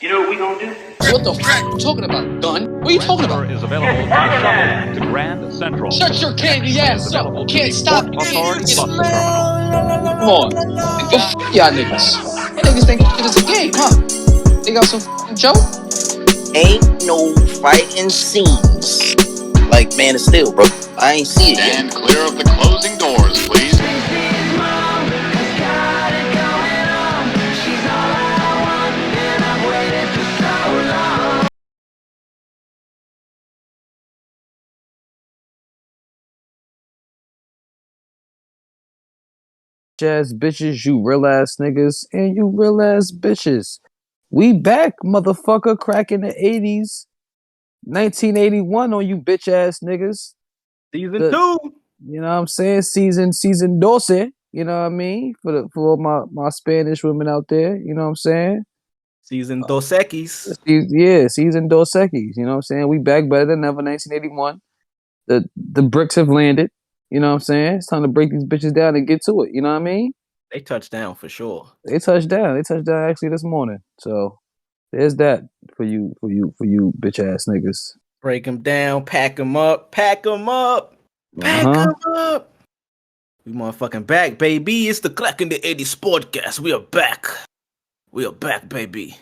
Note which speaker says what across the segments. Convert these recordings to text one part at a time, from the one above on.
Speaker 1: You know what we gonna do?
Speaker 2: What the fuck are you talking about, gun? What are you talking about?
Speaker 3: Is available by shuttle to Grand Central.
Speaker 2: Shut your candy ass up. You can't stop. You can't
Speaker 3: Authority
Speaker 2: get
Speaker 3: bus
Speaker 2: it.
Speaker 3: terminal.
Speaker 2: Come on. Nigga, fuck y'all niggas. Y'all niggas think it's a game, huh? They got some fucking joke?
Speaker 4: Ain't no fighting scenes like Man of Steel, bro. I ain't see it yet.
Speaker 5: Stand clear of the closing doors, please.
Speaker 6: Ass bitches, you real ass niggas, and you real ass bitches. We back, motherfucker, cracking the 80's. 1981 on you bitch ass niggas.
Speaker 7: Season 2.
Speaker 6: You know what I'm saying? Season 12, you know what I mean? For my Spanish women out there, you know what I'm saying?
Speaker 7: Season Dos Equis.
Speaker 6: Season 12, you know what I'm saying? We back better than ever, 1981. The bricks have landed, you know what I'm saying? It's time to break these bitches down and get to it, you know what I mean?
Speaker 7: They touched down for sure.
Speaker 6: They touched down actually this morning. So there's that for you bitch ass niggas.
Speaker 7: Break them down, pack them up, pack them up, pack them up. We motherfucking back, baby. It's the Crack in the 80s podcast. We are back. We are back, baby.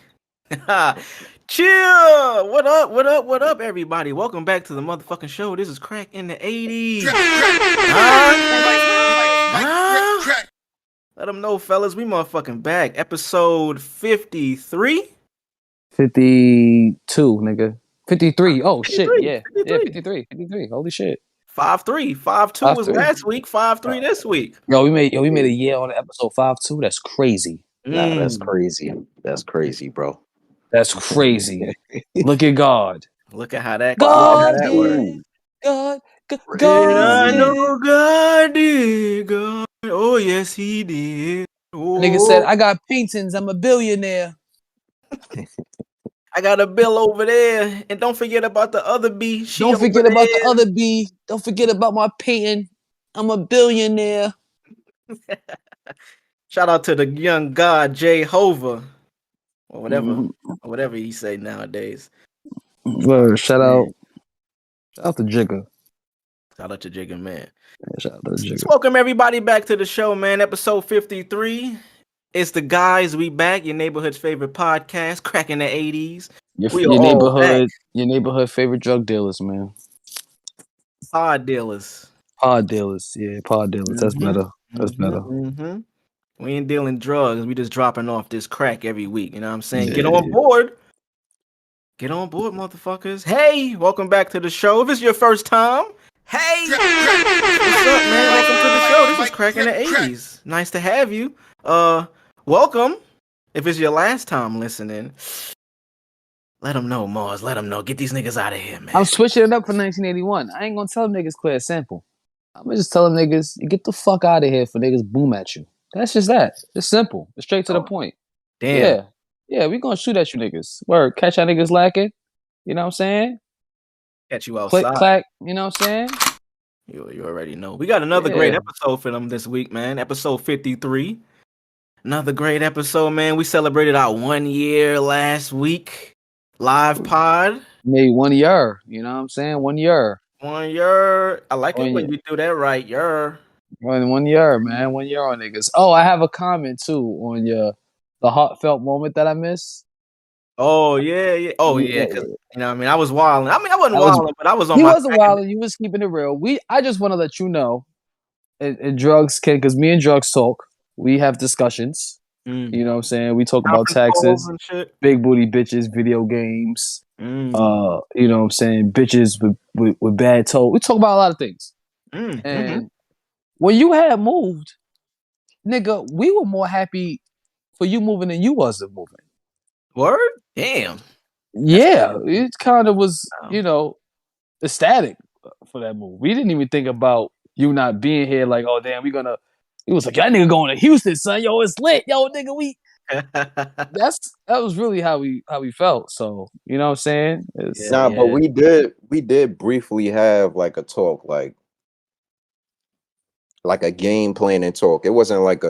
Speaker 7: Chill. What up? What up? What up, everybody? Welcome back to the motherfucking show. This is Crack in the 80s. Let them know, fellas. We motherfucking back. Episode 53.
Speaker 6: 52, nigga. 53. Oh,
Speaker 7: 53,
Speaker 6: shit. Yeah.
Speaker 7: 53.
Speaker 6: 53. Holy shit.
Speaker 7: 5-3. 5-2 was
Speaker 6: 5-3.
Speaker 7: last week. 5-3 this week.
Speaker 6: Yo, we made a year on episode 5-2. That's crazy.
Speaker 4: Nah, that's crazy. That's crazy, bro.
Speaker 6: That's crazy. Look at God.
Speaker 7: Look at how that
Speaker 6: God
Speaker 7: worked.
Speaker 6: did. God
Speaker 7: I
Speaker 6: did.
Speaker 7: know God did. God. Oh, yes, he did. Oh.
Speaker 6: Nigga said, I got paintings. I'm a billionaire.
Speaker 7: I got a bill over there. And don't forget about the other B.
Speaker 6: Don't forget about the other B. Don't forget about my painting. I'm a billionaire.
Speaker 7: Shout out to the young God, Jehovah. Or whatever he say nowadays.
Speaker 6: Word, shout out to Jigga.
Speaker 7: Shout out to Jigga, man.
Speaker 6: Yeah, shout out to Jigga.
Speaker 7: Welcome everybody back to the show, man. Episode 53. It's the guys. We back. Your neighborhood's favorite podcast, Cracking the 80s.
Speaker 6: Your neighborhood favorite drug dealers, man.
Speaker 7: Pod dealers.
Speaker 6: Pod dealers. Yeah, pod dealers. That's better. That's better.
Speaker 7: Mm-hmm. We ain't dealing drugs. We just dropping off this crack every week. You know what I'm saying? Yeah. Get on board. Get on board, motherfuckers. Hey, welcome back to the show. If it's your first time, hey. What's up, man? Welcome to the show. This is Cracking the 80s. Nice to have you. Welcome. If it's your last time listening, let them know, Mars. Let them know. Get these niggas out of here, man.
Speaker 6: I'm switching it up for 1981. I ain't gonna tell them niggas clear a sample. I'm gonna just tell them niggas, get the fuck out of here for niggas boom at you. That's just that. It's simple. It's straight to the point.
Speaker 7: Damn.
Speaker 6: Yeah, we gonna shoot at you niggas. Word, catch y'all niggas lacking. You know what I'm saying?
Speaker 7: Catch you outside.
Speaker 6: Click, clack. You know what I'm saying?
Speaker 7: You already know. We got another great episode for them this week, man. Episode 53. Another great episode, man. We celebrated our 1 year last week. Live pod.
Speaker 6: Made 1 year. You know what I'm saying? 1 year.
Speaker 7: 1 year. I like it when you do that right. Year.
Speaker 6: 1 year, man. 1 year on niggas. Oh, I have a comment too on the heartfelt moment that I missed.
Speaker 7: Oh yeah. Oh yeah. Because you know what I mean, I was wilding. I mean, I wasn't wilding, but I was on.
Speaker 6: He wasn't wilding. You was keeping it real. I just want to let you know, and drugs can, because me and drugs talk. We have discussions. You know what I'm saying? We talk about taxes, big booty bitches, video games. You know what I'm saying? Bitches with bad toe. We talk about a lot of things. And when you had moved, nigga, we were more happy for you moving than you was to moving.
Speaker 7: Word? Damn.
Speaker 6: Yeah, it kind of was, ecstatic for that move. We didn't even think about you not being here. Like, oh damn, it was like, that nigga going to Houston, son. Yo, it's lit. Yo, nigga, that was really how we felt. So, you know what I'm saying?
Speaker 8: But we did briefly have like a talk, like a game planning talk. It wasn't like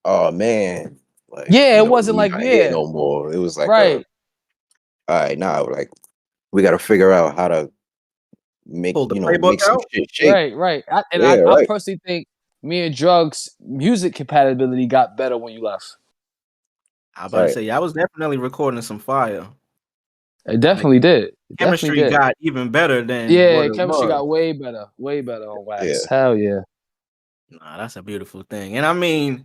Speaker 8: oh man, Like,
Speaker 6: it wasn't
Speaker 8: we
Speaker 6: like
Speaker 8: not here no more. It was like,
Speaker 6: right.
Speaker 8: All right, now like we got to figure out how to make
Speaker 7: Pull the
Speaker 8: make
Speaker 7: playbook
Speaker 8: some
Speaker 7: out.
Speaker 8: shit shake.
Speaker 6: Right.
Speaker 8: Yeah,
Speaker 6: I
Speaker 8: right.
Speaker 6: personally think me and Drugs music compatibility got better when you left.
Speaker 7: I was about to say, I was definitely recording some fire.
Speaker 6: It definitely did.
Speaker 7: Chemistry got even better than what it
Speaker 6: chemistry
Speaker 7: was.
Speaker 6: got way better on wax.
Speaker 8: Yeah.
Speaker 6: Hell yeah.
Speaker 7: Nah, that's a beautiful thing. And I mean,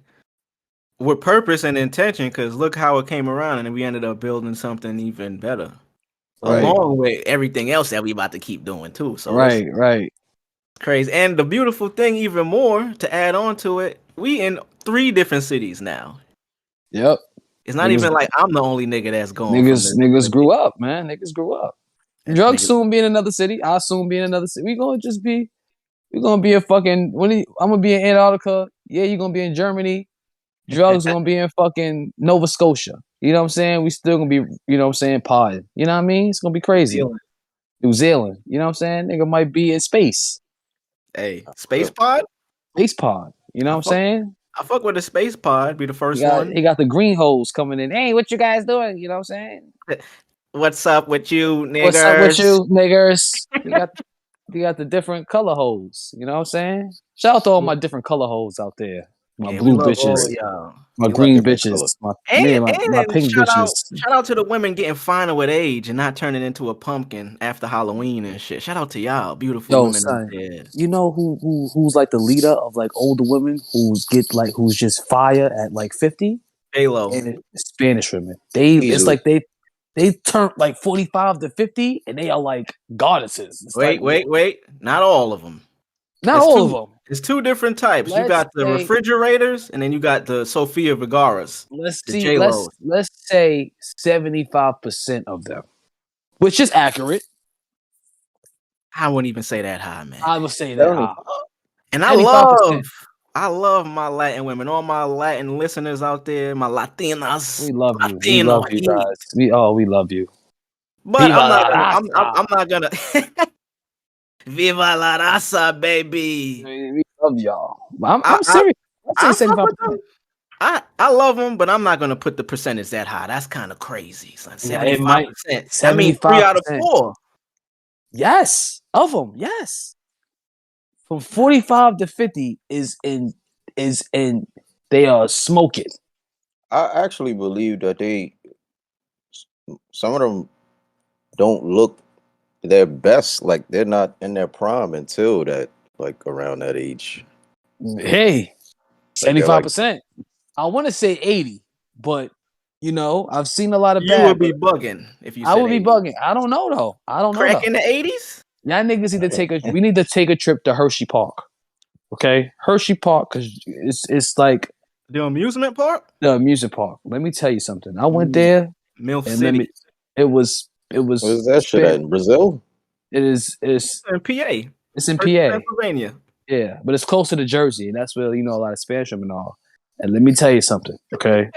Speaker 7: with purpose and intention, because look how it came around and we ended up building something even better.
Speaker 6: Right.
Speaker 7: Along with everything else that we about to keep doing too. So
Speaker 6: right.
Speaker 7: Crazy. And the beautiful thing, even more to add on to it, we in 3 different cities now.
Speaker 6: Yep.
Speaker 7: It's not even like I'm the only nigga that's going.
Speaker 6: Niggas grew up, man. Niggas grew up. Drugs soon be in another city. I'll soon be in another city. We're gonna be in fucking I'm gonna be in Antarctica. Yeah, you're gonna be in Germany. Drugs gonna be in fucking Nova Scotia. You know what I'm saying? We still gonna be, you know what I'm saying, pod. You know what I mean? It's gonna be crazy. New Zealand. You know what I'm saying? Nigga might be in space.
Speaker 7: Hey, space pod?
Speaker 6: Space pod. You know what I'm saying?
Speaker 7: I fuck with the space pod, be the first one.
Speaker 6: He got the green holes coming in. Hey, what you guys doing? You know what I'm saying?
Speaker 7: What's up with you, niggers?
Speaker 6: What's up with you, niggers? You got the different color holes. You know what I'm saying? Shout out to all my different color holes out there. My blue bitches. My green bitches. My pink bitches.
Speaker 7: Shout out to the women getting finer with age and not turning into a pumpkin after Halloween and shit. Shout out to y'all, beautiful women out there.
Speaker 6: You know who's like the leader of like older women who's just fire at like 50?
Speaker 7: J-Lo.
Speaker 6: And Spanish women. It's like they turn like 45 to 50 and they are like goddesses. It's
Speaker 7: wait. Not all of them.
Speaker 6: Not all of them.
Speaker 7: It's 2 different types. You got the refrigerators, and then you got the Sofia Vergara's.
Speaker 6: Let's say 75% of them, which is accurate.
Speaker 7: I wouldn't even say that high, man.
Speaker 6: I would say that high.
Speaker 7: And I love my Latin women, all my Latin listeners out there, my Latinas.
Speaker 6: We love you. We love you guys. We love you.
Speaker 7: But I'm not gonna. Viva la raza, baby.
Speaker 6: We love y'all. I'm serious.
Speaker 7: I love them, but I'm not gonna put the percentage that high. That's kind of crazy, son. 75%. That means 3 out of 4.
Speaker 6: Yes, of them. Yes. From 45 to 50 is in. They are smoking.
Speaker 8: I actually believe that some of them don't look their best, like they're not in their prime until that, like around that age.
Speaker 6: Hey, 75%. I want to say 80, but you know, I've seen a lot of bad.
Speaker 7: You would be bugging if you said
Speaker 6: I would be
Speaker 7: 80.
Speaker 6: bugging. I don't know though.
Speaker 7: Crack in the 80s?
Speaker 6: Y'all niggas need to we need to take a trip to Hershey Park. Okay? Hershey Park, because it's like
Speaker 7: the amusement park?
Speaker 6: The amusement park. Let me tell you something. I went there.
Speaker 7: MILF City.
Speaker 6: It was
Speaker 8: what is that shit at in Brazil?
Speaker 6: It's
Speaker 7: in PA.
Speaker 6: It's in PA.
Speaker 7: Pennsylvania.
Speaker 6: Yeah, but it's closer to Jersey, and that's where a lot of Spanish women are. And let me tell you something, okay?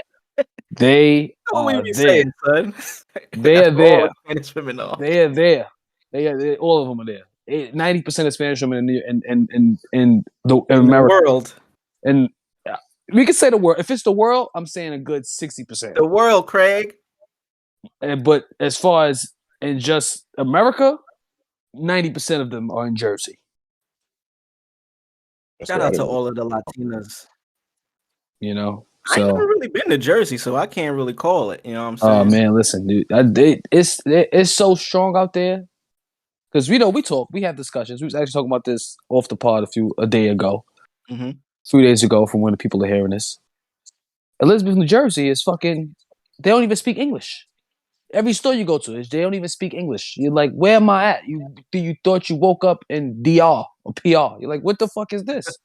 Speaker 6: They are there.
Speaker 7: Saying, son.
Speaker 6: They are there.
Speaker 7: Spanish women are.
Speaker 6: They are there. All of them are there. 90% of Spanish women in the
Speaker 7: world.
Speaker 6: And we could say the world. If it's the world, I'm saying a good 60%.
Speaker 7: The world, Craig.
Speaker 6: But as far as in just America, 90% of them are in Jersey.
Speaker 7: Shout out to all of the Latinas.
Speaker 6: You know,
Speaker 7: I ain't never really been to Jersey, so I can't really call it. You know what I'm saying?
Speaker 6: Oh man, listen, dude, it's so strong out there. Because we have discussions. We was actually talking about this off the pod a day ago, 3 days ago, from when the people are hearing this. Elizabeth, New Jersey is fucking. They don't even speak English. Every store you go to, they don't even speak English. You're like, where am I at? You thought you woke up in DR or PR. You're like, what the fuck is this?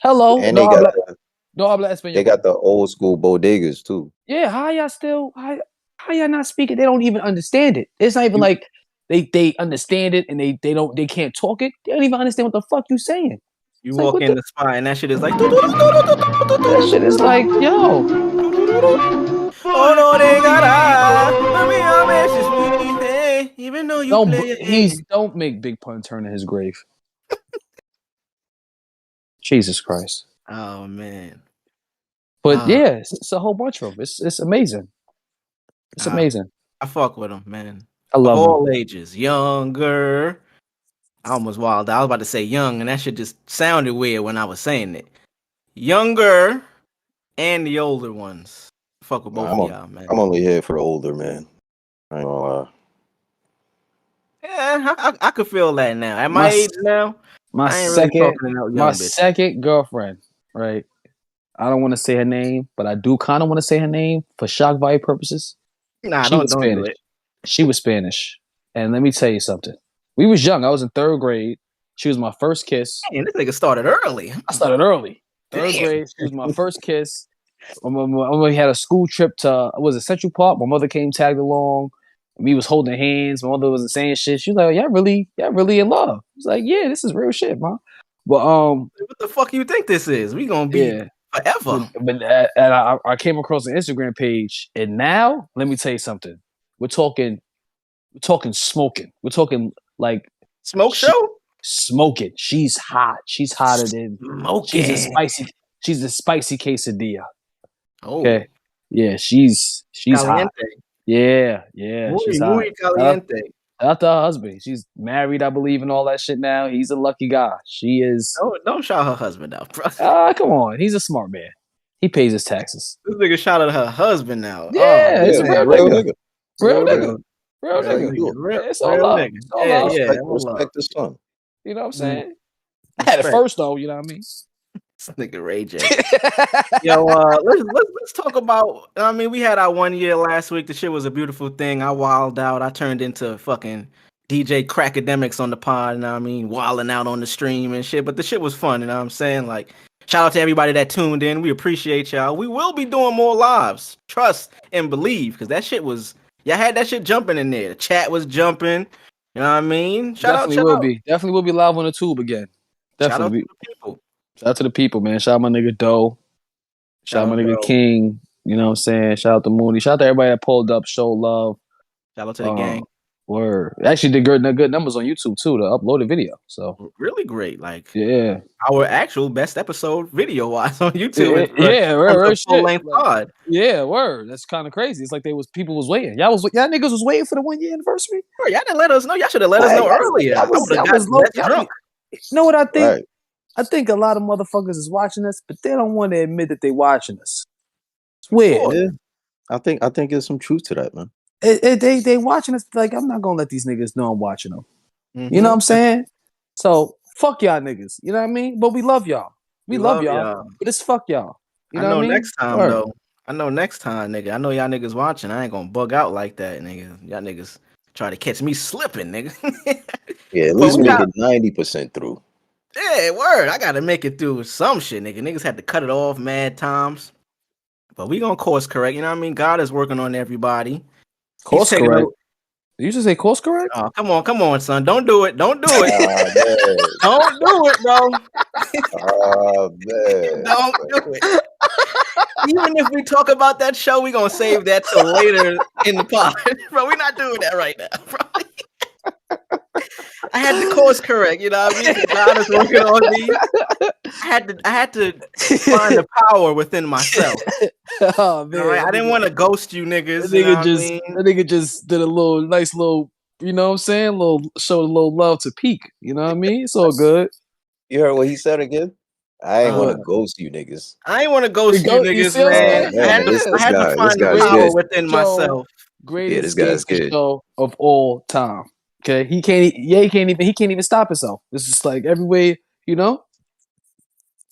Speaker 6: Hello,
Speaker 8: and
Speaker 6: no habla español.
Speaker 8: They got the old school bodegas too.
Speaker 6: Yeah, how y'all not speaking? They don't even understand it. It's not even like they understand it and they can't talk it. They don't even understand what the fuck you saying.
Speaker 7: You walk in the spot and that shit is like
Speaker 6: that shit is like, yo.
Speaker 7: Oh no, they got even though you
Speaker 6: don't make Big Pun turn in his grave. Jesus Christ.
Speaker 7: Oh man.
Speaker 6: But yeah, it's a whole bunch of them. It's amazing. It's amazing.
Speaker 7: I fuck with them, man.
Speaker 6: I love
Speaker 7: of all
Speaker 6: them.
Speaker 7: ages, younger. I almost wild. I was about to say young, and that shit just sounded weird when I was saying it. Younger and the older ones. Fuck with both of y'all, man.
Speaker 8: I'm only here for the older man. I ain't gonna lie.
Speaker 7: Yeah, I could feel that now. At my age now,
Speaker 6: my
Speaker 7: I ain't
Speaker 6: second,
Speaker 7: really talking about young bitch.
Speaker 6: second girlfriend, right? I don't want to say her name, but I do kind of want to say her name for shock value purposes.
Speaker 7: Nah,
Speaker 6: she
Speaker 7: don't
Speaker 6: was Spanish.
Speaker 7: do it.
Speaker 6: She was Spanish, and let me tell you something. We was young. I was in 3rd grade. She was my first kiss.
Speaker 7: Man, this nigga started early.
Speaker 6: I started early. 3rd grade. She was my first kiss. We had a school trip to Central Park. My mother came tagged along. We was holding hands. My mother wasn't saying shit. She was like, y'all really in love. I was like, yeah, this is real shit, man. But
Speaker 7: what the fuck you think this is? We gonna be forever.
Speaker 6: But I came across an Instagram page, and now let me tell you something. We're talking smoking. We're talking like
Speaker 7: smoke show.
Speaker 6: Smoking. She's hot. She's hotter than
Speaker 7: smoking.
Speaker 6: She's a spicy quesadilla.
Speaker 7: Oh,
Speaker 6: okay. Yeah, she's
Speaker 7: caliente.
Speaker 6: Hot. Yeah. She's hot.
Speaker 7: Caliente.
Speaker 6: Shout out to her husband. She's married, I believe, and all that shit now. He's a lucky guy. She is.
Speaker 7: Don't shout her husband out, bro.
Speaker 6: Come on. He's a smart man. He pays his taxes.
Speaker 7: This nigga shouted her husband now.
Speaker 6: Yeah, it's a real nigga. Real nigga.
Speaker 7: It's all love. Yeah.
Speaker 8: Respect the son.
Speaker 6: You know what I'm saying? I had it first though. You know what I mean?
Speaker 7: This nigga Ray J. Yo, let's talk about. I mean, we had our 1 year last week. The shit was a beautiful thing. I wilded out. I turned into fucking DJ Crackademics on the pod. You know what I mean? Wilding out on the stream and shit. But the shit was fun. You know what I'm saying? Like, shout out to everybody that tuned in. We appreciate y'all. We will be doing more lives. Trust and believe, because that shit was. Y'all had that shit jumping in there. The chat was jumping. You know what I mean?
Speaker 6: Definitely will be live on the tube again. Definitely.
Speaker 7: Shout out to the people.
Speaker 6: Shout out to the people, man. Shout out my nigga Doe. Shout out my nigga King. You know what I'm saying? Shout out to Mooney. Shout out to everybody that pulled up, showed love.
Speaker 7: Shout out to the gang.
Speaker 6: Word. Actually did good numbers on YouTube too, the uploaded video. So
Speaker 7: really great. Like
Speaker 6: our
Speaker 7: actual best episode video wise on YouTube.
Speaker 6: Full
Speaker 7: length pod.
Speaker 6: Yeah, word. That's kind of crazy. It's like people was waiting. Y'all niggas was waiting for the 1 year anniversary.
Speaker 7: Bro, y'all didn't let us know. Y'all should have let us know earlier.
Speaker 6: I was low. You know what I think? Right. I think a lot of motherfuckers is watching us, but they don't want to admit that they watching us. It's weird.
Speaker 8: Yeah. I think there's some truth to that, man.
Speaker 6: They watching us like, I'm not gonna let these niggas know I'm watching them. Mm-hmm. You know what I'm saying? So fuck y'all niggas. You know what I mean? But we love y'all. We love y'all. But it's fuck y'all. You know what I mean?
Speaker 7: Next time though. I know next time, nigga. I know y'all niggas watching. I ain't gonna bug out like that, nigga. Y'all niggas try to catch me slipping, nigga.
Speaker 8: Yeah, at least make it 90% through.
Speaker 7: Yeah, word. I gotta make it through some shit, nigga. Niggas had to cut it off mad times. But we gonna course correct. You know what I mean? God is working on everybody.
Speaker 6: Course correct. You should say course correct?
Speaker 7: Oh, come on, son. Don't do it. Don't do it. Don't do it, bro.
Speaker 8: Oh, man.
Speaker 7: Don't do it. Even if we talk about that show, we gonna save that till later in the pod. Bro, we're not doing that right now, bro. I had to course correct, you know what I mean? God is working on me. I had to find the power within myself.
Speaker 6: Oh man,
Speaker 7: right? I didn't want to ghost you niggas.
Speaker 6: That nigga just did a nice little, you know what I'm saying? Showed a little love to Peak. You know what I mean? It's all good.
Speaker 8: You heard what he said again? I ain't want to ghost you niggas.
Speaker 7: I ain't want to ghost you niggas, man. I had to find the power within myself.
Speaker 6: Greatest show of all time. Okay, he can't even stop himself. It's just like every way, you know.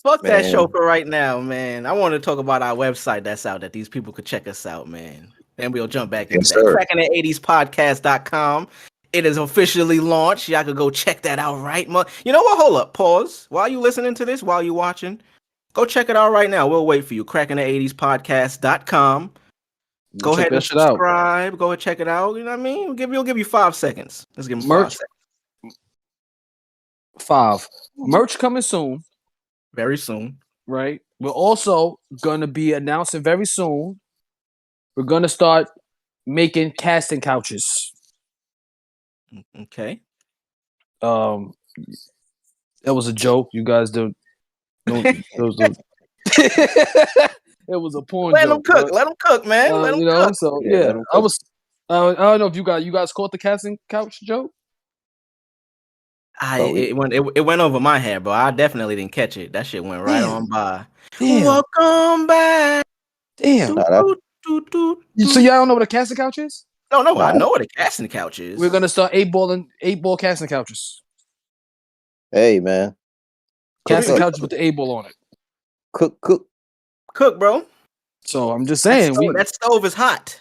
Speaker 7: Fuck that show for right now, man. I want to talk about our website that's out that these people could check us out, man. Then we'll jump back into that. CrackingThe80sPodcast.com. It is officially launched. Y'all could go check that out right. You know what? Hold up. Pause. While you listening to this, while you watching, go check it out right now. We'll wait for you. CrackingThe80sPodcast.com. Go ahead and subscribe. Go and check it out. You know what I mean? We'll give you 5 seconds. Let's give them 5 seconds.
Speaker 6: 5. Merch coming soon.
Speaker 7: Very soon.
Speaker 6: Right. We're also going to be announcing very soon. We're going to start making casting couches.
Speaker 7: Okay.
Speaker 6: That was a joke. You guys don't it was a porn
Speaker 7: Let
Speaker 6: joke.
Speaker 7: them cook. Let them cook, man. Let them
Speaker 6: you know,
Speaker 7: cook.
Speaker 6: so
Speaker 8: Yeah,
Speaker 6: I was. I don't know if you guys caught the casting couch joke.
Speaker 7: It went over my head, bro. I definitely didn't catch it. That shit went right on by.
Speaker 6: Damn.
Speaker 7: Welcome back.
Speaker 6: Damn. So y'all don't know what a casting couch is?
Speaker 7: No, I know what a casting couch is.
Speaker 6: We're gonna start 8-ball casting couches.
Speaker 8: Hey, man.
Speaker 6: Casting couches with the 8-ball on it.
Speaker 8: Cook,
Speaker 7: bro.
Speaker 6: So I'm just saying,
Speaker 7: that stove is hot.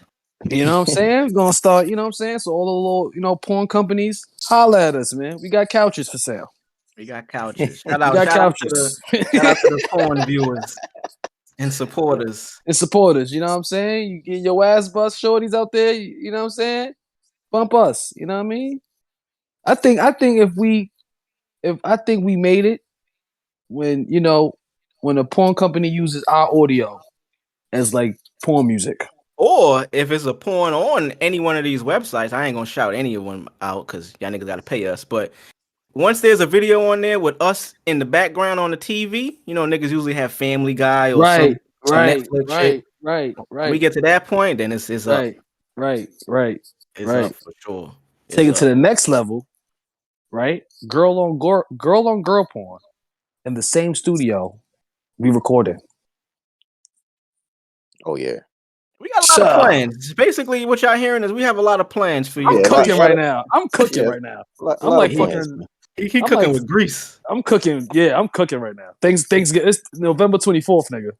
Speaker 6: You know what I'm saying? We're gonna start. You know what I'm saying? So all the little, porn companies, holla at us, man. We got couches for sale.
Speaker 7: We got couches. Shout out to the porn viewers and supporters.
Speaker 6: You know what I'm saying? You get your ass bust shorties out there. You know what I'm saying? Bump us. You know what I mean? I think if we made it when a porn company uses our audio as like porn music.
Speaker 7: Or if it's a porn on any one of these websites, I ain't gonna shout any of them out because y'all niggas gotta pay us. But once there's a video on there with us in the background on the TV, niggas usually have Family Guy or some Netflix shit.
Speaker 6: Right.
Speaker 7: When we get to that point, then it's up.
Speaker 6: Right.
Speaker 7: It's up for sure.
Speaker 6: Take it to the next level, right? Girl on girl porn in the same studio we recorded.
Speaker 8: Oh yeah.
Speaker 7: We got a lot of plans. Basically, what y'all hearing is we have a lot of plans for you.
Speaker 6: I'm cooking right now. I'm like fucking.
Speaker 7: He cooking with grease.
Speaker 6: I'm cooking. Yeah, I'm cooking right now. Things get. It's November 24th, nigga.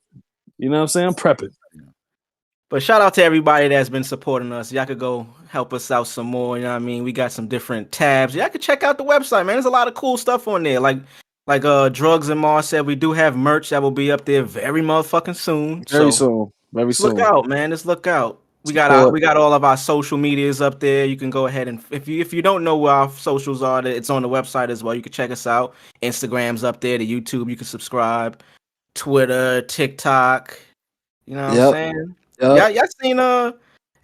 Speaker 6: You know what I'm saying? I'm prepping.
Speaker 7: But shout out to everybody that's been supporting us. Y'all could go help us out some more. You know what I mean? We got some different tabs. Y'all could check out the website, man. There's a lot of cool stuff on there. Like Drugs and Mars said, we do have merch that will be up there very motherfucking soon.
Speaker 6: Very soon.
Speaker 7: Look out, man. Just look out. We got all of our social medias up there. You can go ahead and if you don't know where our socials are, it's on the website as well. You can check us out. Instagram's up there. The YouTube, you can subscribe. Twitter, TikTok. You know what I'm saying? Yep. Y'all seen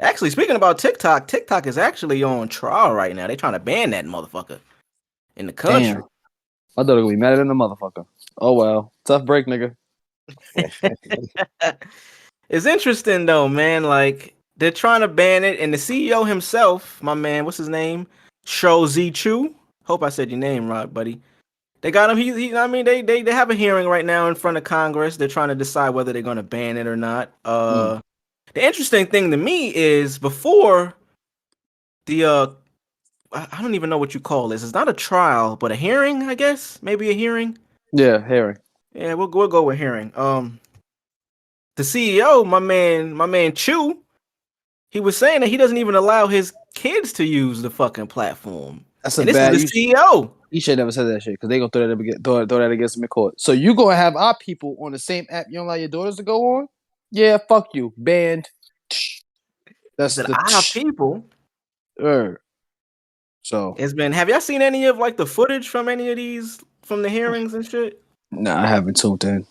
Speaker 7: actually speaking about TikTok is actually on trial right now. They trying to ban that motherfucker in the country.
Speaker 6: Damn. I thought it would be madder than the motherfucker. Oh well. Tough break, nigga.
Speaker 7: It's interesting though, man. Like they're trying to ban it, and the CEO himself, my man, what's his name? Shou Zi Chu. Hope I said your name right, buddy. They got him. They have a hearing right now in front of Congress. They're trying to decide whether they're going to ban it or not. The interesting thing to me is before the I don't even know what you call this. It's not a trial, but a hearing, I guess. Maybe a hearing.
Speaker 6: Yeah, hearing.
Speaker 7: Yeah, we'll go with hearing. The CEO, my man Chu, he was saying that he doesn't even allow his kids to use the fucking platform.
Speaker 6: That's
Speaker 7: and this is the CEO.
Speaker 6: You should never said that shit because they gonna throw that against him in court. So you gonna have our people on the same app you don't allow your daughters to go on? Yeah, fuck you, banned. That's
Speaker 7: our people.
Speaker 6: So
Speaker 7: it's been. Have y'all seen any of like the footage from any of these from the hearings and shit?
Speaker 6: Nah, I haven't tuned in.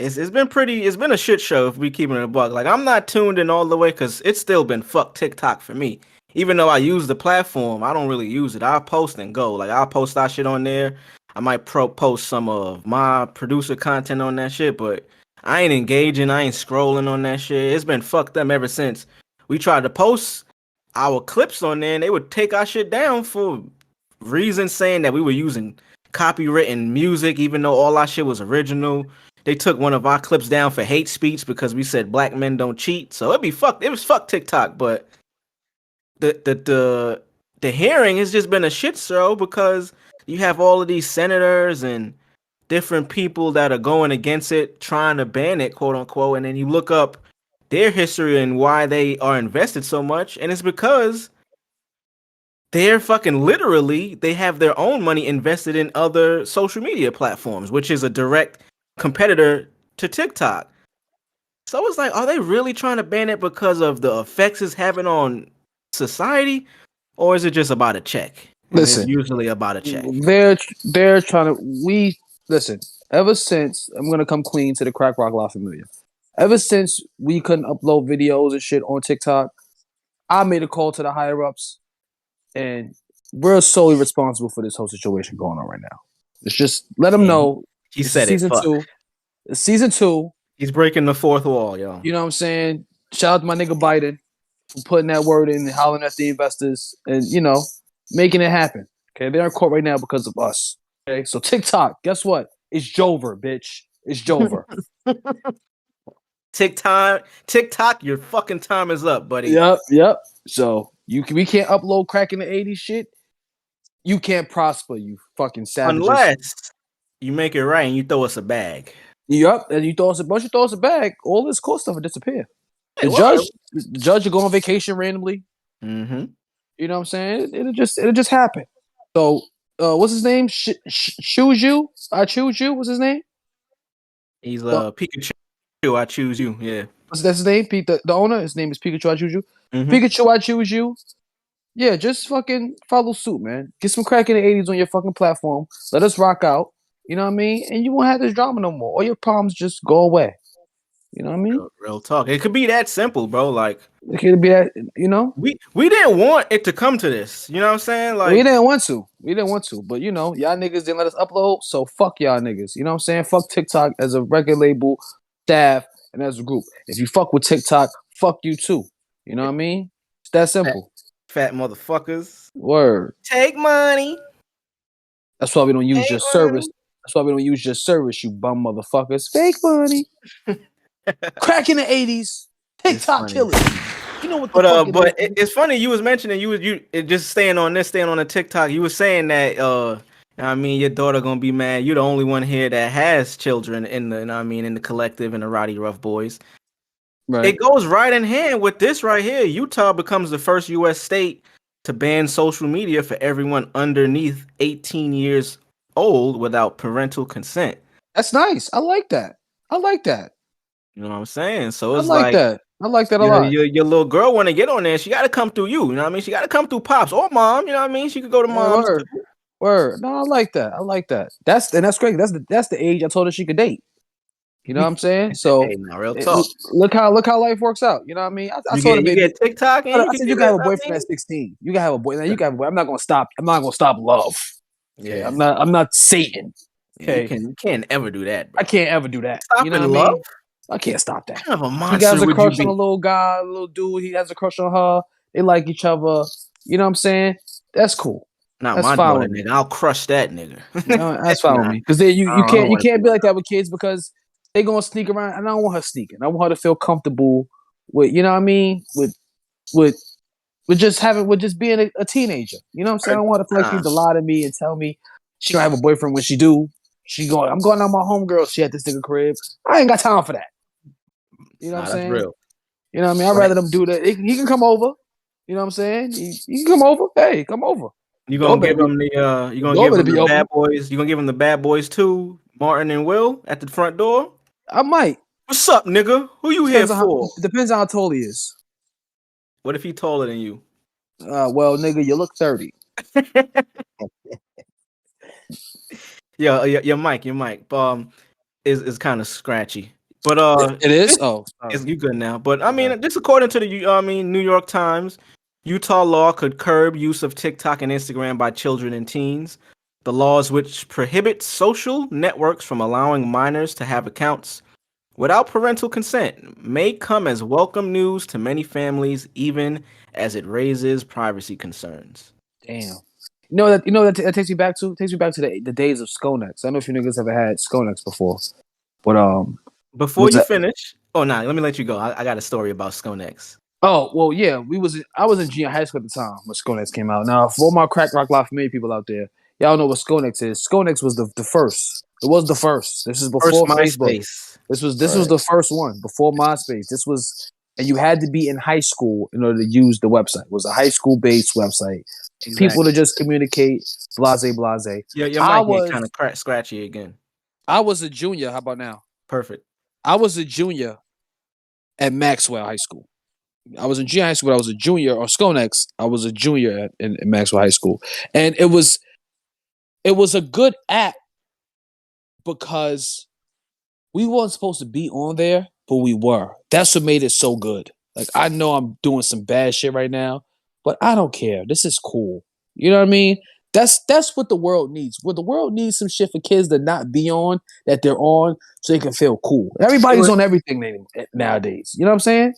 Speaker 7: It's been a shit show if we keep it in a buck. Like I'm not tuned in all the way because it's still been fuck TikTok for me. Even though I use the platform, I don't really use it. I'll post and go. Like I'll post our shit on there. I might post some of my producer content on that shit, but I ain't engaging. I ain't scrolling on that shit. It's been fucked up ever since we tried to post our clips on there and they would take our shit down for reasons saying that we were using copywritten music, even though all our shit was original. They took one of our clips down for hate speech because we said black men don't cheat. So it was fuck TikTok, but the hearing has just been a shit show because you have all of these senators and different people that are going against it, trying to ban it, quote unquote, and then you look up their history and why they are invested so much, and it's because they're fucking literally, they have their own money invested in other social media platforms, which is a direct competitor to TikTok. So it's like, are they really trying to ban it because of the effects it's having on society, or is it just about a check?
Speaker 6: Listen,
Speaker 7: it's usually about a check.
Speaker 6: They're trying to. Listen. Ever since I'm gonna come clean to the Crack Rock La Familia. Ever since we couldn't upload videos and shit on TikTok, I made a call to the higher ups, and we're solely responsible for this whole situation going on right now. It's just let them know.
Speaker 7: He said
Speaker 6: season 2. Season 2.
Speaker 7: He's breaking the fourth wall, yo.
Speaker 6: You know what I'm saying? Shout out to my nigga Biden for putting that word in and hollering at the investors and, making it happen. Okay, they're in court right now because of us. Okay, so TikTok, guess what? It's Jover, bitch. It's Jover.
Speaker 7: TikTok, your fucking time is up, buddy.
Speaker 6: Yep. So we can't upload crack in the 80s shit. You can't prosper, you fucking savages.
Speaker 7: Unless you make it right and you throw us a bag.
Speaker 6: Yep, and you throw us a bag, all this cool stuff will disappear.
Speaker 7: Hey,
Speaker 6: the judge will go on vacation randomly.
Speaker 7: Mm-hmm.
Speaker 6: You know what I'm saying? It'll just happen. So, what's his name? Choose you. I choose you. What's his name?
Speaker 7: He's Pikachu. I choose you. Yeah.
Speaker 6: That's his name. Pete, the owner. His name is Pikachu. I choose you.
Speaker 7: Mm-hmm.
Speaker 6: Pikachu. I choose you. Yeah, just fucking follow suit, man. Get some crack in the 80s on your fucking platform. Let us rock out. You know what I mean? And you won't have this drama no more. All your problems just go away. You know what I mean?
Speaker 7: Real talk. It could be that simple, bro. Like
Speaker 6: it could be that,
Speaker 7: We didn't want it to come to this. You know what I'm saying? Like
Speaker 6: we didn't want to. But y'all niggas didn't let us upload, so fuck y'all niggas. You know what I'm saying? Fuck TikTok as a record label, staff, and as a group. If you fuck with TikTok, fuck you too. You know what I mean? It's that simple.
Speaker 7: Fat motherfuckers.
Speaker 6: Word.
Speaker 7: Take money.
Speaker 6: That's why we don't use your service. That's why we don't use your service, you bum motherfuckers. Fake money. Crack in the 80s. TikTok killers. You know what the fuck
Speaker 7: but it's funny you was mentioning you just staying on the TikTok. You were saying that I mean your daughter gonna be mad. You're the only one here that has children in the in the collective and the Roddy Rough Boys. Right. It goes right in hand with this right here. Utah becomes the first U.S. state to ban social media for everyone underneath 18 years old without parental consent.
Speaker 6: That's nice. I like that.
Speaker 7: You know what I'm saying? So it's
Speaker 6: that. I like that a lot.
Speaker 7: Your little girl want to get on there. She got to come through you. You know what I mean? She got to come through pops or mom. You know what I mean? She could go to mom.
Speaker 6: Word. No, I like that. That's great. That's the age I told her she could date. You know what I'm saying? So
Speaker 7: hey, now, real talk.
Speaker 6: Look how life works out. You know what I mean? I told her, baby,
Speaker 7: get TikTok. And
Speaker 6: I said you can have a boyfriend at 16. You can have a boy. You can have. I'm not gonna stop. I'm not gonna stop love. Okay?
Speaker 7: Yeah.
Speaker 6: I'm not Satan. Okay.
Speaker 7: You can't ever do that, bro.
Speaker 6: I can't ever do that.
Speaker 7: Stop
Speaker 6: you know what
Speaker 7: love?
Speaker 6: I mean? I can't stop that.
Speaker 7: Kind of a monster.
Speaker 6: He has a crush on a little guy, a little dude. He has a crush on her. They like each other. You know what I'm saying? That's cool.
Speaker 7: Not my daughter, nigga. I'll crush that nigga.
Speaker 6: No, that's fine with me. Because you can't be like that with kids because they gonna sneak around, and I don't want her sneaking. I want her to feel comfortable with, you know what I mean, with just being a teenager. You know what I'm saying? I don't want her to feel like she to lie to me and tell me she don't have a boyfriend when she do. I'm going out with my homegirl. She at this nigga crib. I ain't got time for that. You know what I'm saying?
Speaker 7: Real.
Speaker 6: You know what I mean? I'd rather them do that. He can come over. You know what I'm saying? He can come over. Hey, come over.
Speaker 7: You gonna give him the bad boys? You gonna give him the bad boys too? Martin and Will at the front door.
Speaker 6: I might.
Speaker 7: What's up, nigga? Who you here for?
Speaker 6: Depends on how tall he is.
Speaker 7: What if he taller than you?
Speaker 6: Well, nigga, you look 30.
Speaker 7: Your mic is kind of scratchy. But
Speaker 6: it is.
Speaker 7: You good now? But I mean, just according to the New York Times, Utah law could curb use of TikTok and Instagram by children and teens. The laws which prohibit social networks from allowing minors to have accounts without parental consent may come as welcome news to many families, even as it raises privacy concerns.
Speaker 6: Damn. You know that takes me back to the days of Sconex. I don't know if you niggas ever had Sconex before, but
Speaker 7: before you finish, let me let you go. I got a story about Sconex.
Speaker 6: Oh well, yeah, I was in junior high school at the time when Sconex came out. Now, for all my crack rock live familiar people out there, y'all know what Sconex is. Sconex was the first. It was the first. This is before Facebook. This was the first one before MySpace. This was, and you had to be in high school in order to use the website. It was a high school based website. Exactly. People to just communicate, blase.
Speaker 7: Yeah, your mic get kind of scratchy again.
Speaker 6: I was a junior. How about now?
Speaker 7: Perfect.
Speaker 6: I was a junior at Maxwell High School. I was in junior high school. I was a junior on Sconex. I was a junior in Maxwell High School, and it was a good app because we weren't supposed to be on there, but we were. That's what made it so good. Like, I know I'm doing some bad shit right now, but I don't care. This is cool. You know what I mean? That's what the world needs. What the world needs some shit for kids to not be on that they're on, so they can feel cool. Everybody's on everything nowadays. You know what I'm saying?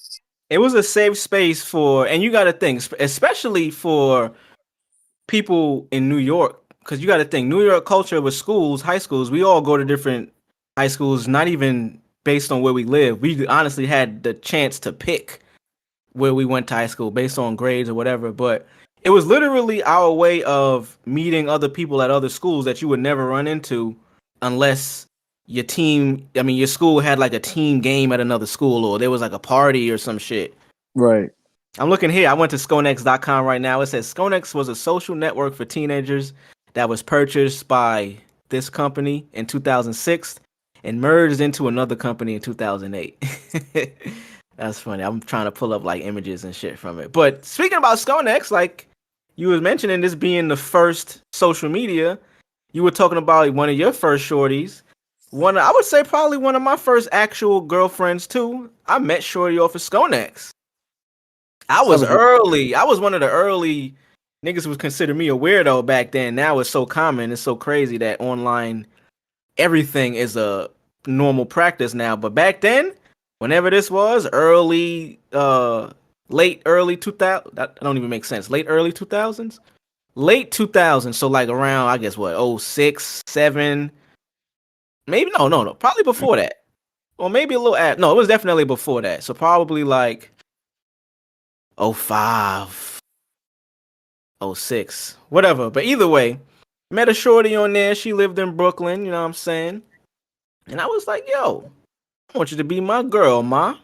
Speaker 7: It was a safe space for, and you got to think, especially for people in New York, because you got to think New York culture with schools, high schools. We all go to different high schools, not even based on where we live. We honestly had the chance to pick where we went to high school based on grades or whatever, but it was literally our way of meeting other people at other schools that you would never run into unless your school had like a team game at another school, or there was like a party or some shit.
Speaker 6: Right.
Speaker 7: I'm looking here. I went to Sconex.com right now. It says Sconex was a social network for teenagers that was purchased by this company in 2006 and merged into another company in 2008. That's funny. I'm trying to pull up like images and shit from it. But speaking about Sconex, like you was mentioning this being the first social media, you were talking about one of your first shorties. I would say probably one of my first actual girlfriends too. I met shorty off of Sconex. I was early. I was one of the early niggas who would consider me a weirdo back then. Now it's so common. It's so crazy that online everything is a normal practice now. But back then, whenever this was late early 2000, that don't even make sense. Late early 2000s, late 2000s. So like around, I guess what, 06, 07, maybe no, probably before that, or maybe a little after. No, it was definitely before that. So probably like 05, 06, whatever. But either way, met a shorty on there. She lived in Brooklyn, you know what I'm saying? And I was like, yo, I want you to be my girl, ma.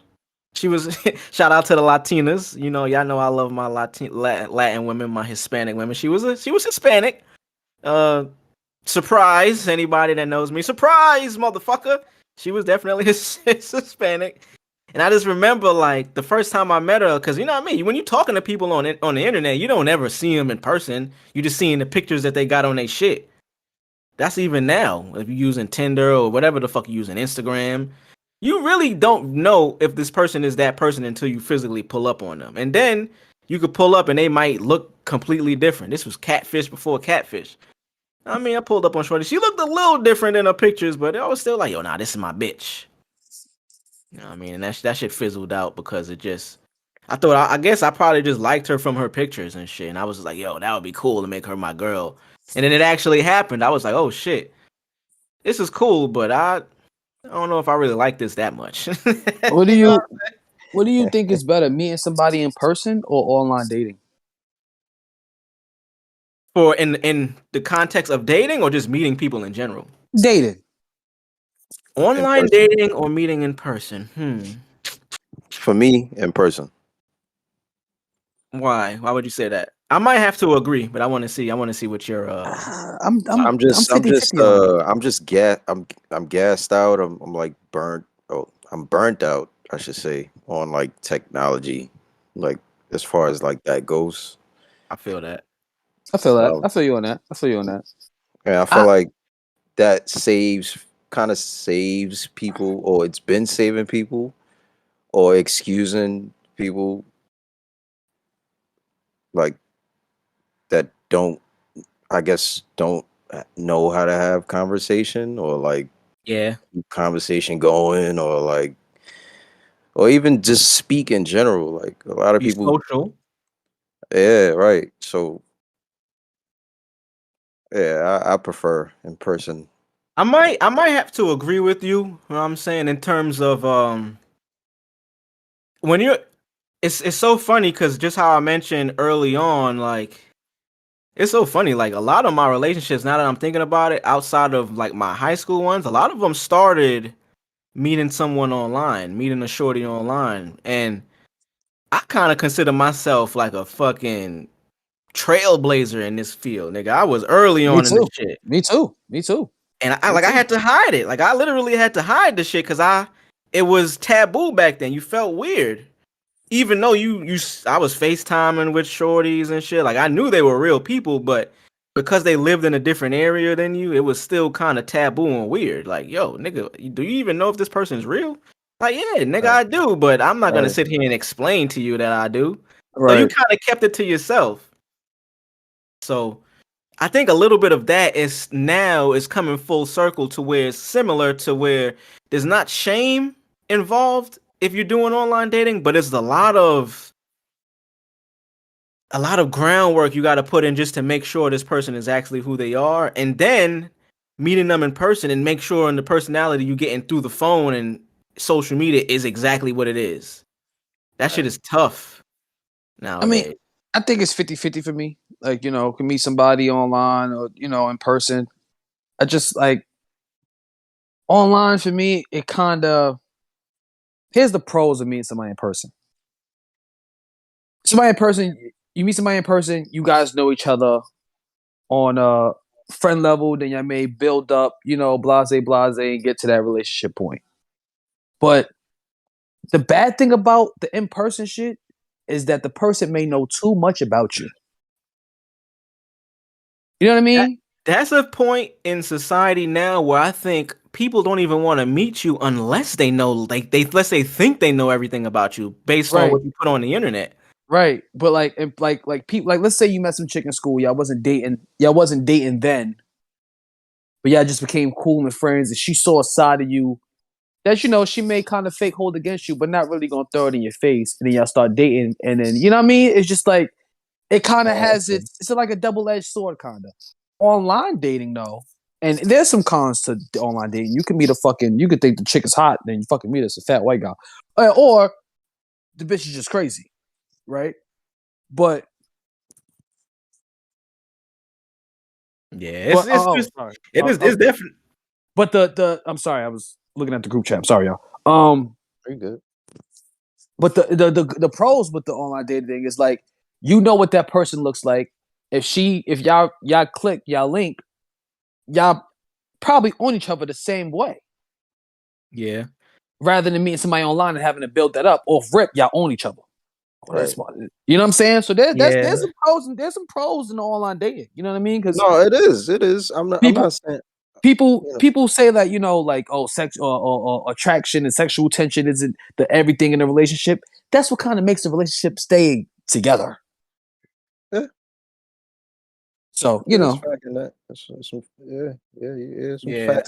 Speaker 7: She was, shout out to the Latinas. You know, y'all know I love my Latin women, my Hispanic women. She was Hispanic. Surprise, anybody that knows me. Surprise, motherfucker. She was definitely Hispanic. And I just remember, like, the first time I met her, because you know what I mean? When you're talking to people on the internet, you don't ever see them in person. You just seeing the pictures that they got on their shit. That's even now. If you're using Tinder or whatever the fuck you're using, Instagram, you really don't know if this person is that person until you physically pull up on them. And then you could pull up and they might look completely different. This was catfish before catfish. I mean, I pulled up on Shorty. She looked a little different in her pictures, but I was still like, yo, nah, this is my bitch. You know what I mean? And that shit fizzled out because it just... I guess I probably just liked her from her pictures and shit. And I was just like, yo, that would be cool to make her my girl. And then it actually happened. I was like, oh, shit. This is cool, but I don't know if I really like this that much.
Speaker 6: What do you think is better, meeting somebody in person or online dating?
Speaker 7: For in the context of dating or just meeting people in general?
Speaker 6: Dating.
Speaker 7: Online dating or meeting in person?
Speaker 8: For me, in person.
Speaker 7: Why? Why would you say that? I might have to agree, but I want to see what your
Speaker 8: I'm gassed out. I'm like burnt. Oh, I'm burnt out, I should say, on like technology, like as far as like that goes.
Speaker 7: I feel that.
Speaker 6: I feel that. I feel you on that.
Speaker 8: Yeah, I feel like that kind of saves people, or it's been saving people, or excusing people like that don't know how to have conversation, or like conversation going, or like, or even just speak in general. Like a lot of people
Speaker 7: social.
Speaker 8: Yeah, right. So yeah, I prefer in person.
Speaker 7: I might have to agree with you. You know what I'm saying, in terms of when you're, it's so funny because just how I mentioned early on, like it's so funny. Like a lot of my relationships, now that I'm thinking about it, outside of like my high school ones, a lot of them started meeting someone online, meeting a shorty online, and I kind of consider myself like a fucking trailblazer in this field, nigga. I was early on in this shit.
Speaker 6: Me too.
Speaker 7: And I had to hide it. Like I literally had to hide the shit because it was taboo back then. You felt weird. Even though I was FaceTiming with shorties and shit. Like I knew they were real people, but because they lived in a different area than you, it was still kind of taboo and weird. Like, yo, nigga, do you even know if this person's real? Like, yeah, nigga, I do, but I'm not gonna sit here and explain to you that I do. Right. So you kind of kept it to yourself. So I think a little bit of that is coming full circle to where it's similar to where there's not shame involved if you're doing online dating, but it's a lot of groundwork you got to put in just to make sure this person is actually who they are, and then meeting them in person and make sure in the personality you getting through the phone and social media is exactly what it is. That shit is tough nowadays.
Speaker 6: I mean, I think it's 50-50 for me. Like, you know, can meet somebody online or, you know, in person. I just like online for me, it kind of, here's the pros of meeting somebody in person. Somebody in person, you meet somebody in person, you guys know each other on a friend level, then you may build up, you know, blase, and get to that relationship point. But the bad thing about the in-person shit is that the person may know too much about you. You know what I mean?
Speaker 7: That's a point in society now where I think people don't even want to meet you unless they know, like unless they think they know everything about you based on what you put on the internet.
Speaker 6: Right, but like people, like, let's say you met some chick in school, y'all wasn't dating then, but y'all just became cool and friends, and she saw a side of you that, you know, she may kind of fake hold against you, but not really gonna throw it in your face, and then y'all start dating, and then, you know what I mean? It's just like, it kind of has it's like a double-edged sword, kind of. Online dating, though, and there's some cons to online dating. You can you could think the chick is hot, then you fucking meet us a fat white guy, or the bitch is just crazy. Right, but
Speaker 7: it's different.
Speaker 6: But the I'm sorry, I was looking at the group chat. I'm sorry, y'all.
Speaker 8: Pretty good.
Speaker 6: But the pros with the online dating thing is, like, you know what that person looks like. If y'all click, y'all link, y'all probably own each other the same way.
Speaker 7: Yeah.
Speaker 6: Rather than meeting somebody online and having to build that up off rip, y'all own each other.
Speaker 8: Right.
Speaker 6: You know what I'm saying? So there's some pros and there's some pros in the online dating. You know what I mean? Because
Speaker 8: no, it is. I'm not saying
Speaker 6: people say that, you know, like, oh, sex or attraction and sexual tension isn't the everything in a relationship. That's what kind of makes a relationship stay together.
Speaker 8: Yeah.
Speaker 6: So, you know,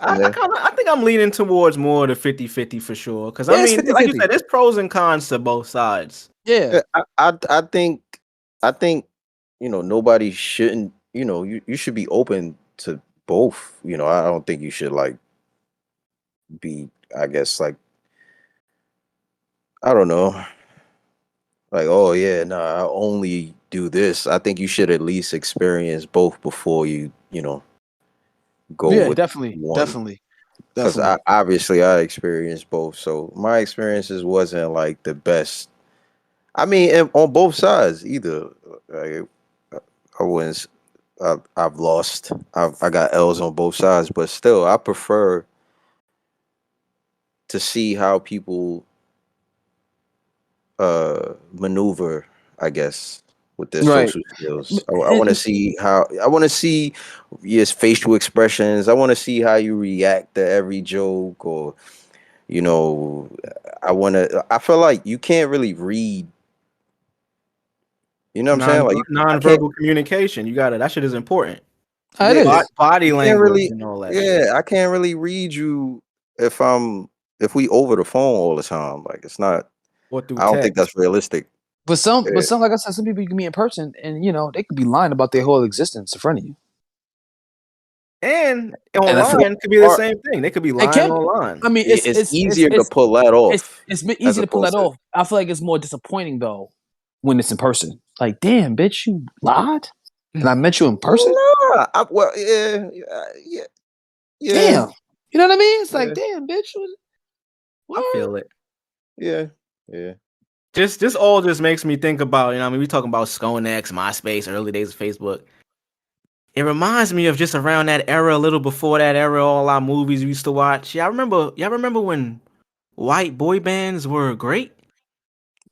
Speaker 7: I think I'm leaning towards more the 50-50 for sure. Because I mean,
Speaker 6: 50-50.
Speaker 7: like you said, there's pros and cons to both sides.
Speaker 6: Yeah.
Speaker 8: I think, you know, nobody shouldn't, you know, you should be open to both. You know, I don't think you should, like, be, I guess, like, I don't know, like, oh yeah, no, I only do this. I think you should at least experience both before you know, go with
Speaker 6: definitely.
Speaker 8: Because obviously I experienced both, so my experiences wasn't like the best. I mean, on both sides either. Like, I wouldn't. I've lost. I got L's on both sides, but still, I prefer to see how people maneuver, I guess, with their social skills. I want to see yes, facial expressions. I want to see how you react to every joke, or, you know, I feel like you can't really read. You know what I'm saying? Like,
Speaker 7: non-verbal communication. You got it. That shit is important.
Speaker 6: It is.
Speaker 7: Body language and all that.
Speaker 8: Yeah, shit. I can't really read you if we over the phone all the time. Like, it's not. I don't think that's realistic.
Speaker 6: But some, like I said, some people you can meet in person, and, you know, they could be lying about their whole existence in front of you.
Speaker 7: And online could be the same thing. They could be lying online.
Speaker 6: I mean,
Speaker 8: it's easier to pull that off.
Speaker 6: It's easy to pull that off. I feel like it's more disappointing, though, when it's in person. Like, damn, bitch, you lied, and I met you in person.
Speaker 8: Nah, yeah.
Speaker 6: Damn, you know what I mean? It's like, damn, bitch. What?
Speaker 7: I feel it.
Speaker 8: Yeah.
Speaker 7: This all just makes me think about, you know, I mean, we talking about Sconex, MySpace, early days of Facebook. It reminds me of just around that era, a little before that era, all our movies we used to watch. Y'all remember when white boy bands were great?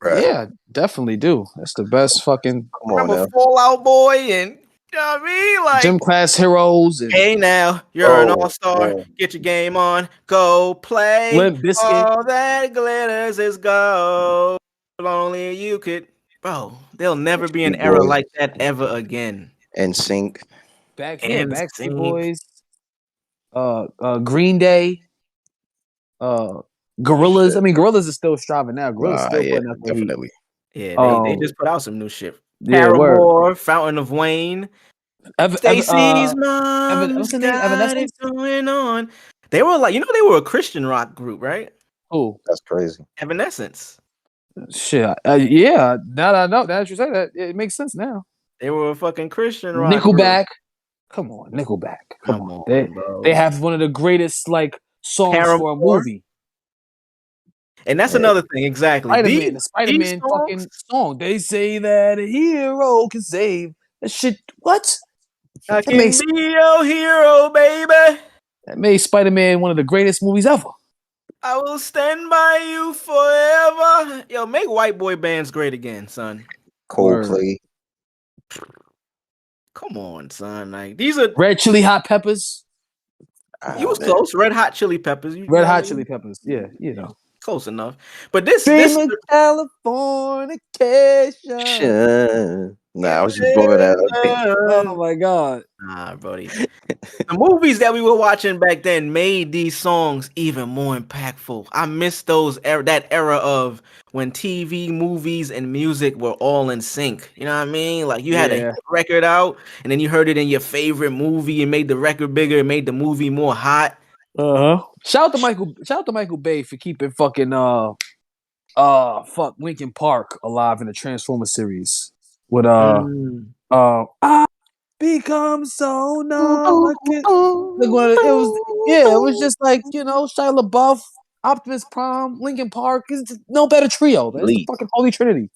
Speaker 8: Right.
Speaker 6: Yeah, definitely do. That's the best fucking.
Speaker 7: Remember Fall Out Boy and, you know what I mean? Like,
Speaker 6: Gym Class Heroes. And,
Speaker 7: hey, now you're an all-star. Yeah. Get your game on. Go play.
Speaker 6: Limp Bizkit.
Speaker 7: All that glitters is gold. Only you could. Bro, there'll never be an era like that ever again.
Speaker 8: NSYNC.
Speaker 6: Backstreet Boys, Green Day, Gorillas. I mean, Gorillas is still striving now. Gorillas still putting out the heat.
Speaker 8: definitely.
Speaker 7: Yeah, they just put out some new shit.
Speaker 6: Yeah,
Speaker 7: Paramore, Fountain of Wayne, Stacy's mom's
Speaker 6: what's the name?
Speaker 7: got it
Speaker 6: Evanescence.
Speaker 7: going on. They were like, they were a Christian rock group, right?
Speaker 6: Oh,
Speaker 8: That's crazy.
Speaker 7: Evanescence.
Speaker 6: Shit. Yeah. Now that I know, now that you say that, it makes sense now.
Speaker 7: They were a fucking Christian rock
Speaker 6: Nickelback.
Speaker 7: group.
Speaker 6: Come on, Nickelback.
Speaker 7: Come on, bro.
Speaker 6: They have one of the greatest like songs
Speaker 7: Paramore.
Speaker 6: for a movie.
Speaker 7: And that's another thing, exactly.
Speaker 6: The Spider-Man fucking song. They say that a hero can save that shit. What?
Speaker 7: I can be your hero, baby.
Speaker 6: That made Spider-Man one of the greatest movies ever.
Speaker 7: I will stand by you forever. Yo, make white boy bands great again, son.
Speaker 8: Coldplay.
Speaker 7: Come on, son. Like these are
Speaker 6: Red Chili Hot Peppers.
Speaker 7: You was close. Red Hot Chili Peppers.
Speaker 6: Hot Chili Peppers. Yeah,
Speaker 7: close enough. But this
Speaker 6: Californication.
Speaker 8: Nah, I was just blowing that up.
Speaker 6: Oh my god.
Speaker 7: Nah, buddy. The movies that we were watching back then made these songs even more impactful. I miss that era of when TV, movies, and music were all in sync. You know what I mean? Like you had a record out, and then you heard it in your favorite movie, and made the record bigger, and made the movie more hot.
Speaker 6: Shout out to Michael Bay for keeping fucking Linkin Park alive in the Transformers series with I become so numb. It was just like, Shia LaBeouf, Optimus Prime, Linkin Park. It's no better trio. That's the fucking Holy Trinity.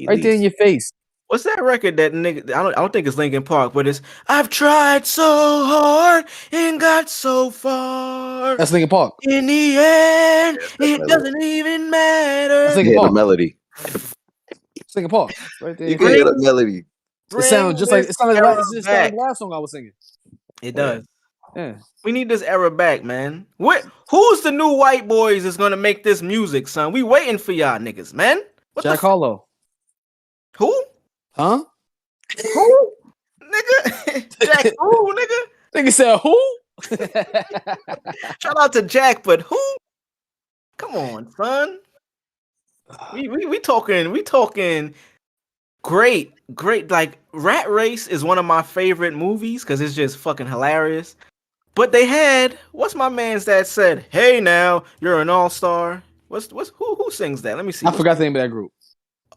Speaker 6: Right there in your face.
Speaker 7: What's that record that nigga? I don't think it's Linkin Park, but it's I've tried so hard and got so far.
Speaker 6: That's Linkin Park.
Speaker 7: In the end, it doesn't even matter.
Speaker 6: That's Linkin Park.
Speaker 8: The melody.
Speaker 6: It's Linkin Park. Right there.
Speaker 8: You can hear the melody.
Speaker 6: It sounds like the last song I was singing.
Speaker 7: It does.
Speaker 6: Yeah.
Speaker 7: We need this era back, man. Who's the new white boys that's gonna make this music, son? We waiting for y'all niggas, man.
Speaker 6: Jack Harlow.
Speaker 7: Who?
Speaker 6: Huh?
Speaker 7: Who? Nigga? Jack who, nigga?
Speaker 6: Nigga said who?
Speaker 7: Shout out to Jack, but who? Come on, son. We talking great. Like Rat Race is one of my favorite movies because it's just fucking hilarious. But they had what's my man's that said, "Hey now, you're an all-star." Who sings that? Let me see.
Speaker 6: I forgot the name of that group.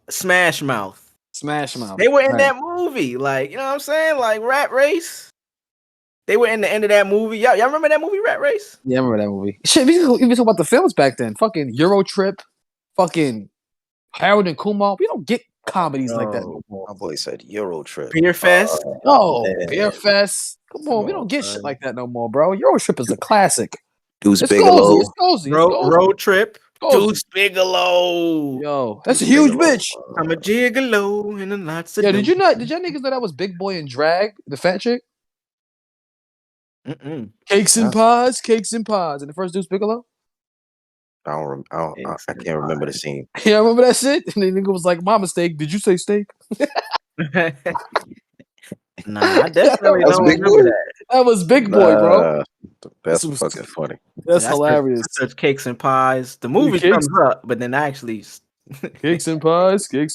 Speaker 7: Smash Mouth.
Speaker 6: They
Speaker 7: were in that movie, like, you know what I'm saying? Like Rat Race. They were in the end of that movie. Y'all remember that movie, Rat Race?
Speaker 6: Yeah, I remember that movie. Shit, we even talk about the films back then. Fucking Euro Trip, fucking Harold and Kumar. We don't get comedies like that no more.
Speaker 8: My boy said Euro Trip.
Speaker 7: Beer Fest.
Speaker 6: Beer Fest. Come on, we don't get shit like that no more, bro. Euro Trip is a classic.
Speaker 8: Deuce Bigelow.
Speaker 6: It's cozy.
Speaker 7: Road Trip. Deuce Bigelow.
Speaker 6: Yo, that's a huge bitch.
Speaker 7: I'm a gigolo and a lots of.
Speaker 6: Yo, did y'all niggas know that was Big Boy in Drag, the fat chick? Cakes and pies. And the first Deuce Bigelow?
Speaker 8: I can't remember the scene.
Speaker 6: Yeah, I remember that shit. And the nigga was like, "My mistake. Did you say steak?"
Speaker 7: Nah, I definitely don't remember that.
Speaker 6: That was Big Boy, bro.
Speaker 8: That's fucking funny.
Speaker 6: That's hilarious.
Speaker 7: Such Cakes and Pies. The movie comes up, but then actually
Speaker 6: Cakes and pies.
Speaker 7: That's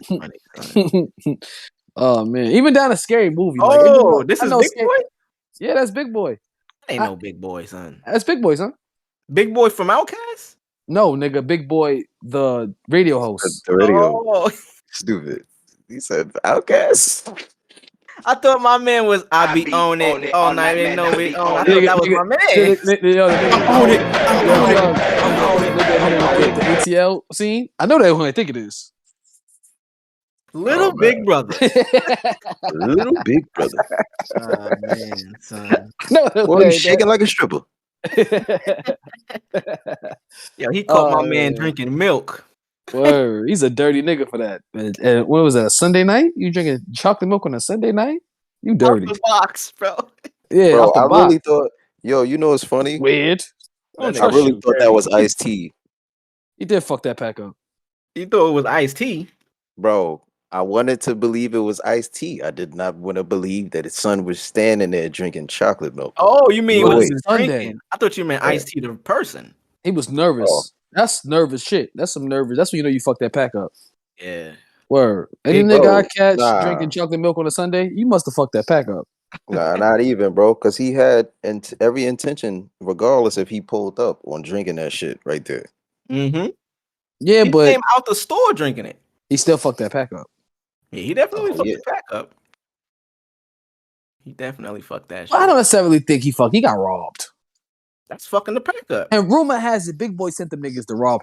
Speaker 7: funny.
Speaker 6: Oh man, even down a Scary Movie.
Speaker 7: This is Big Boy.
Speaker 6: Yeah, that's Big Boy.
Speaker 7: Ain't no Big Boy, son.
Speaker 6: That's Big Boy, son.
Speaker 7: Big Boy from Outkast?
Speaker 6: No, nigga, Big Boy, the radio host.
Speaker 8: The radio. Stupid. He said Outkast.
Speaker 7: I thought my man was I be on it all night and no it on. I thought that was my man.
Speaker 6: The ATL scene. I know that who I think it is.
Speaker 7: Little Big Brother.
Speaker 8: Little Big Brother.
Speaker 7: Oh man, son.
Speaker 8: Boy, he's shaking like a stripper.
Speaker 7: Yo, he caught my man drinking milk.
Speaker 6: Word. He's a dirty nigga for that. And what was that? A Sunday night? You drinking chocolate milk on a Sunday night? You dirty.
Speaker 7: Out the box, bro.
Speaker 6: Yeah,
Speaker 8: bro. I really thought. Yo, you know what's funny?
Speaker 6: Weird.
Speaker 8: I really thought that was Ice-T.
Speaker 6: He did fuck that pack up.
Speaker 7: You thought it was Ice-T,
Speaker 8: bro. I wanted to believe it was iced tea. I did not want to believe that his son was standing there drinking chocolate milk.
Speaker 7: Oh, you mean
Speaker 6: But
Speaker 7: when
Speaker 6: it's
Speaker 7: he's
Speaker 6: Sunday.
Speaker 7: drinking? I thought you meant iced tea, the person.
Speaker 6: He was nervous.
Speaker 8: Oh.
Speaker 6: That's nervous shit. That's some nervous. That's when you know you fucked that pack up.
Speaker 7: Yeah.
Speaker 6: Word. Any
Speaker 7: Big
Speaker 6: nigga I
Speaker 8: bro,
Speaker 6: catch
Speaker 8: nah.
Speaker 6: drinking chocolate milk on a Sunday, you must have fucked that pack up.
Speaker 8: Nah, not even, bro. Because he had every intention, regardless if he pulled up, on drinking that shit right there.
Speaker 7: Mm-hmm.
Speaker 6: Yeah,
Speaker 7: He
Speaker 6: but
Speaker 7: came out the store drinking it.
Speaker 6: he still fucked that pack up.
Speaker 7: Yeah, he definitely fucked
Speaker 8: yeah.
Speaker 7: the pack up. He definitely fucked that shit.
Speaker 6: Well, I don't necessarily think he fucked. He got robbed.
Speaker 7: That's fucking the pack up.
Speaker 6: And rumor has it, Big Boy sent them niggas to rob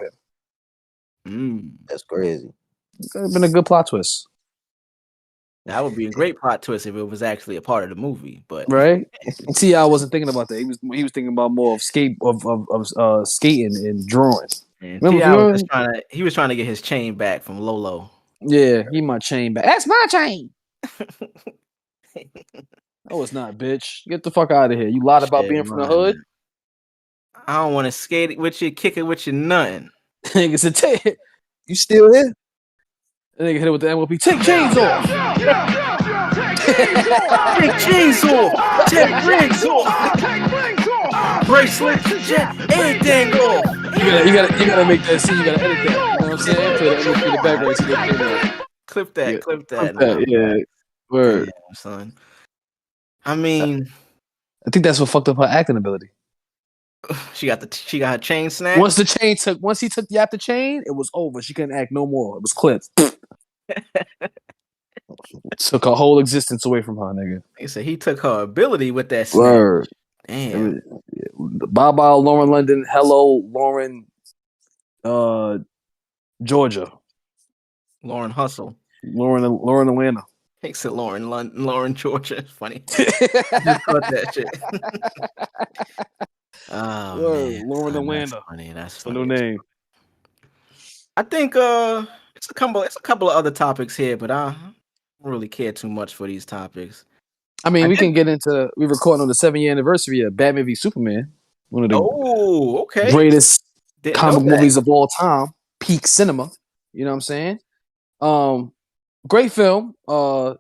Speaker 6: him.
Speaker 8: That's crazy.
Speaker 6: It could have been a good plot twist.
Speaker 7: That would be a great plot twist if it was actually a part of the movie. But
Speaker 6: right? See, I wasn't thinking about that. He was thinking about more of skating and drawing.
Speaker 7: And
Speaker 6: Remember,
Speaker 7: he was trying to get his chain back from Lolo.
Speaker 6: Yeah, he my chain back. That's my chain. No, it's not, bitch. Get the fuck out of here. You lied about being from the hood.
Speaker 7: I don't want to skate it with you, kick it with you, nothing.
Speaker 6: Nigga said, you still here? That nigga hit it with the MOP. Take chains off.
Speaker 7: Take chains off. Take rings off. Bracelets, everything off.
Speaker 6: You gotta make that scene. You gotta edit that. You know what I'm saying? Play the MOP in the background. So
Speaker 7: clip that.
Speaker 6: Yeah.
Speaker 7: Clip that.
Speaker 6: Yeah. Word.
Speaker 7: Damn, son. I mean,
Speaker 6: I think that's what fucked up her acting ability.
Speaker 7: She got her chain snatched.
Speaker 6: Once he took the chain, it was over. She couldn't act no more. It was clipped. Took her whole existence away from her, nigga.
Speaker 7: He said he took her ability with that snatch.
Speaker 6: Word.
Speaker 7: Damn.
Speaker 6: Bye bye, Lauren London. Hello, Lauren. Georgia.
Speaker 7: Lauren Hustle.
Speaker 6: Lauren Atlanta.
Speaker 7: He said Lauren Georgia. It's funny. Just caught that shit. Oh, man.
Speaker 6: Lauren Atlanta.
Speaker 7: That's funny. That's funny.
Speaker 6: No name.
Speaker 7: I think it's a couple of other topics here, but I don't really care too much for these topics.
Speaker 6: I mean, we can get into. We're recording on the 7-year anniversary of Batman v Superman, one of the greatest comic movies of all time, peak cinema. You know what I'm saying? Great film. I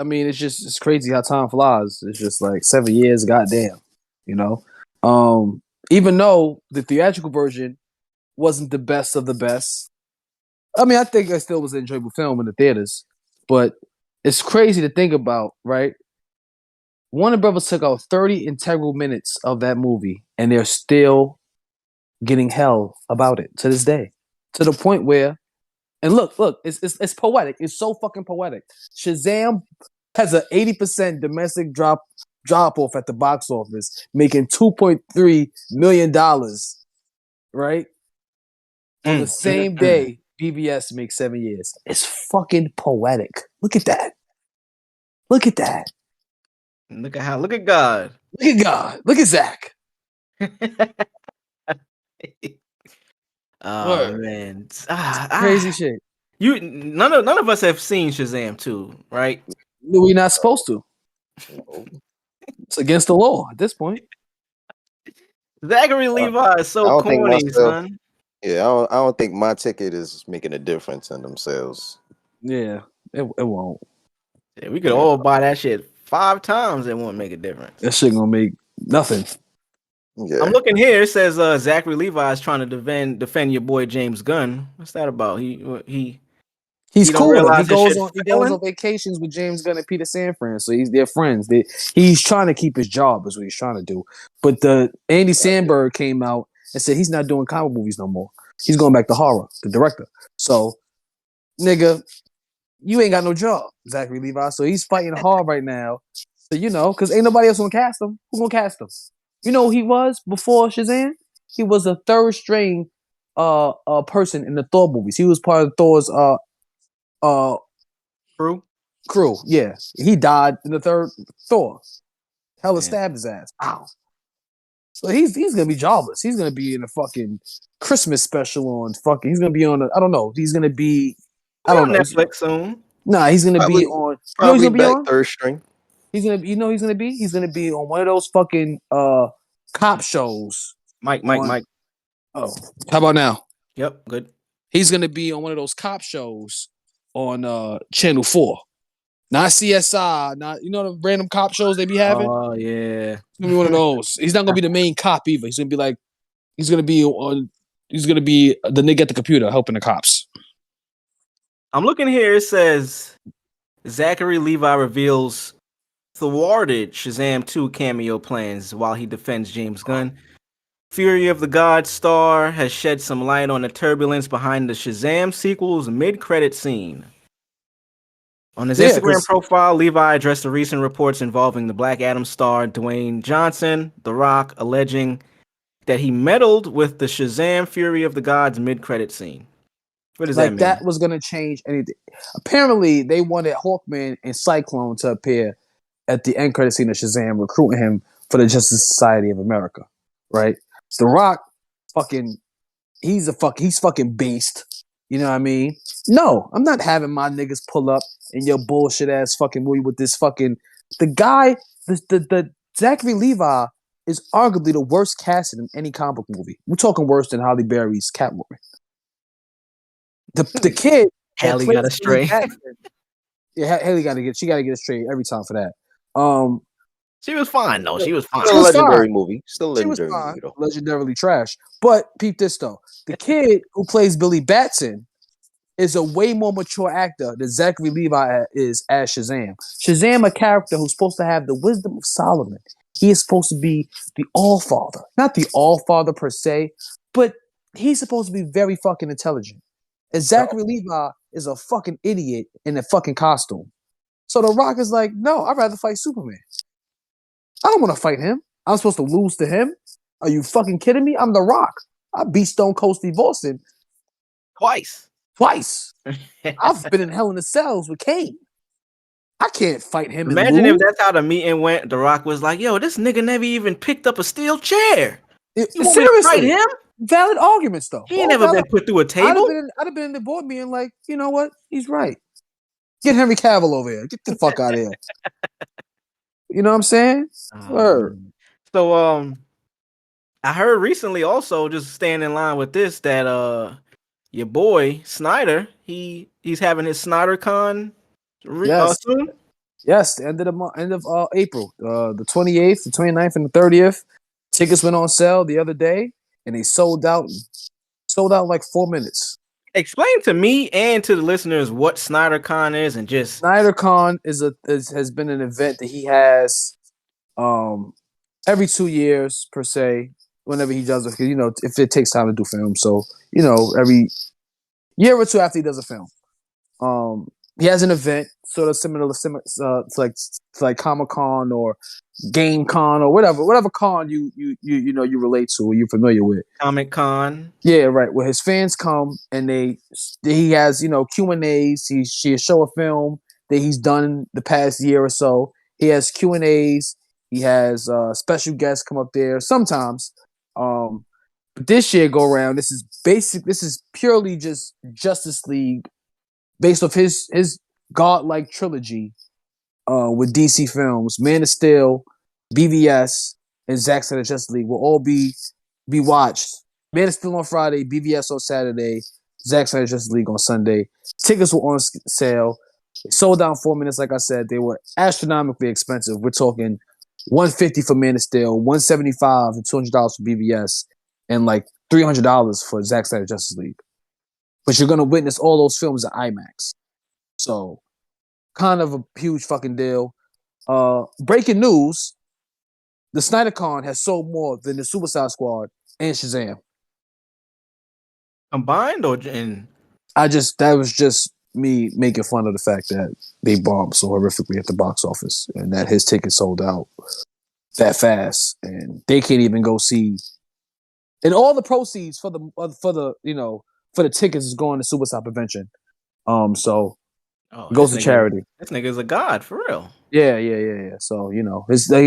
Speaker 6: mean, it's crazy how time flies. It's just like 7 years, goddamn. You know. Even though the theatrical version wasn't the best of the best, I mean, I think it still was an enjoyable film in the theaters. But it's crazy to think about, right? Warner Brothers took out 30 integral minutes of that movie, and they're still getting hell about it to this day. To the point where, and look, it's poetic. It's so fucking poetic. Shazam has an 80% domestic drop off at the box office, making $2.3 million, right? On the same day, BVS makes 7 years. It's fucking poetic. Look at that. Look at that.
Speaker 7: Look at God.
Speaker 6: Look at God. Look at Zach.
Speaker 7: Oh man,
Speaker 6: crazy shit.
Speaker 7: None of us have seen Shazam 2, right?
Speaker 6: We're not supposed to. It's against the law at this point.
Speaker 7: Zachary Levi is so corny, son.
Speaker 8: Yeah, I don't think my ticket is making a difference in themselves.
Speaker 6: Yeah, it won't.
Speaker 7: Yeah, we could all buy that shit 5 times. It won't make a difference.
Speaker 6: That shit gonna make nothing.
Speaker 8: Yeah.
Speaker 7: I'm looking here. It says Zachary Levi is trying to defend your boy James Gunn. What's that about? He's
Speaker 6: cool with him. He goes on vacations with James Gunn and Peter Safran, so they're friends. He's trying to keep his job, is what he's trying to do. But Andy Samberg came out and said he's not doing comic movies no more. He's going back to horror, the director. So, nigga, you ain't got no job, Zachary Levi. So he's fighting hard right now. So, because ain't nobody else gonna cast him. Who gonna cast him? You know who he was before Shazam? He was a third string person in the Thor movies. He was part of Thor's crew. Yeah. He died in the third Thor. Hella stabbed his ass. Ow. So he's gonna be jobless. He's gonna be in a fucking Christmas special on fucking. He's gonna be on I don't know. He's gonna be
Speaker 7: on Netflix soon.
Speaker 6: Nah, he's gonna be on.
Speaker 8: Probably he's gonna be on? Third string.
Speaker 6: He's gonna. He's gonna be. He's gonna be on one of those fucking cop shows.
Speaker 7: Mike.
Speaker 6: Oh, how about now?
Speaker 7: Yep, good.
Speaker 6: He's gonna be on one of those cop shows on Channel 4. Not CSI, not the random cop shows they be having.
Speaker 7: Oh yeah,
Speaker 6: it's gonna be one of those. He's not gonna be the main cop either. He's gonna be the nigga at the computer helping the cops.
Speaker 7: I'm looking here. It says Zachary Levi reveals thwarted Shazam 2 cameo plans while he defends James Gunn. Fury of the Gods star has shed some light on the turbulence behind the Shazam sequel's mid-credit scene. On his Instagram profile, Levi addressed the recent reports involving the Black Adam star Dwayne Johnson, The Rock, alleging that he meddled with the Shazam Fury of the Gods mid-credit scene. What does that mean?
Speaker 6: That was going to change anything. Apparently, they wanted Hawkman and Cyclone to appear at the end credit scene of Shazam, recruiting him for the Justice Society of America, right? The Rock, he's fucking beast. You know what I mean? No, I'm not having my niggas pull up in your bullshit ass fucking movie with this fucking the Zachary Levi is arguably the worst casting in any comic book movie. We're talking worse than Halle Berry's Catwoman. The kid
Speaker 7: Halle got a straight.
Speaker 6: Yeah, Halle got to get a straight every time for that.
Speaker 7: She was fine though. She was fine.
Speaker 8: Still a legendary movie. Still a legendary movie though.
Speaker 6: Legendarily trash. But peep this though. The kid who plays Billy Batson is a way more mature actor than Zachary Levi is as Shazam. Shazam, a character who's supposed to have the wisdom of Solomon. He is supposed to be the All-Father. Not the All-Father per se, but he's supposed to be very fucking intelligent. And Zachary Levi is a fucking idiot in a fucking costume. So The Rock is like, no, I'd rather fight Superman. I don't want to fight him. I'm supposed to lose to him? Are you fucking kidding me? I'm The Rock. I beat Stone Cold Steve Austin. Twice. I've been in Hell in the Cells with Kane. I can't fight him.
Speaker 7: Imagine if that's how the meeting went. The Rock was like, yo, this nigga never even picked up a steel chair. You want me to fight him?
Speaker 6: Valid arguments, though.
Speaker 7: He ain't never been put through a table.
Speaker 6: I'd have been in the board being like, you know what? He's right. Get Henry Cavill over here. Get the fuck out of here. You know what I'm saying?
Speaker 7: So, I heard recently also, just staying in line with this, that your boy Snyder, he's having his Syndercon soon.
Speaker 6: Yes, the end of April, the 28th, the 29th, and the 30th. Tickets went on sale the other day, and they sold out in like 4 minutes.
Speaker 7: Explain to me and to the listeners what Syndercon is, and just
Speaker 6: Syndercon has been an event that he has every 2 years per se. Whenever he does it, because if it takes time to do film, so every year or two after he does a film, he has an event sort of similar to like Comic-Con or Game Con or whatever con you relate to or you're familiar with.
Speaker 7: Comic-Con.
Speaker 6: Yeah, right. Where his fans come and he has Q&As. He'll show a film that he's done the past year or so. He has Q&As. He has special guests come up there sometimes. But this year go around, this is purely just Justice League based off his godlike trilogy with DC Films. Man of Steel, BVS, and Zack Snyder Justice League will all be watched. Man of Steel on Friday, BVS on Saturday, Zack Snyder Justice League on Sunday. Tickets were on sale. It sold out in 4 minutes, like I said. They were astronomically expensive. We're talking $150 for Man of Steel, $175 and $200 for BVS, and like $300 for Zack Snyder Justice League. But you're gonna witness all those films at IMAX, so kind of a huge fucking deal. Breaking news: the Syndercon has sold more than the Suicide Squad and Shazam
Speaker 7: combined, or in?
Speaker 6: That was just me making fun of the fact that they bombed so horrifically at the box office and that his ticket sold out that fast and they can't even go see. And all the proceeds for the tickets is going to suicide prevention. So it goes to charity.
Speaker 7: This nigga's a god for real.
Speaker 6: Yeah. So he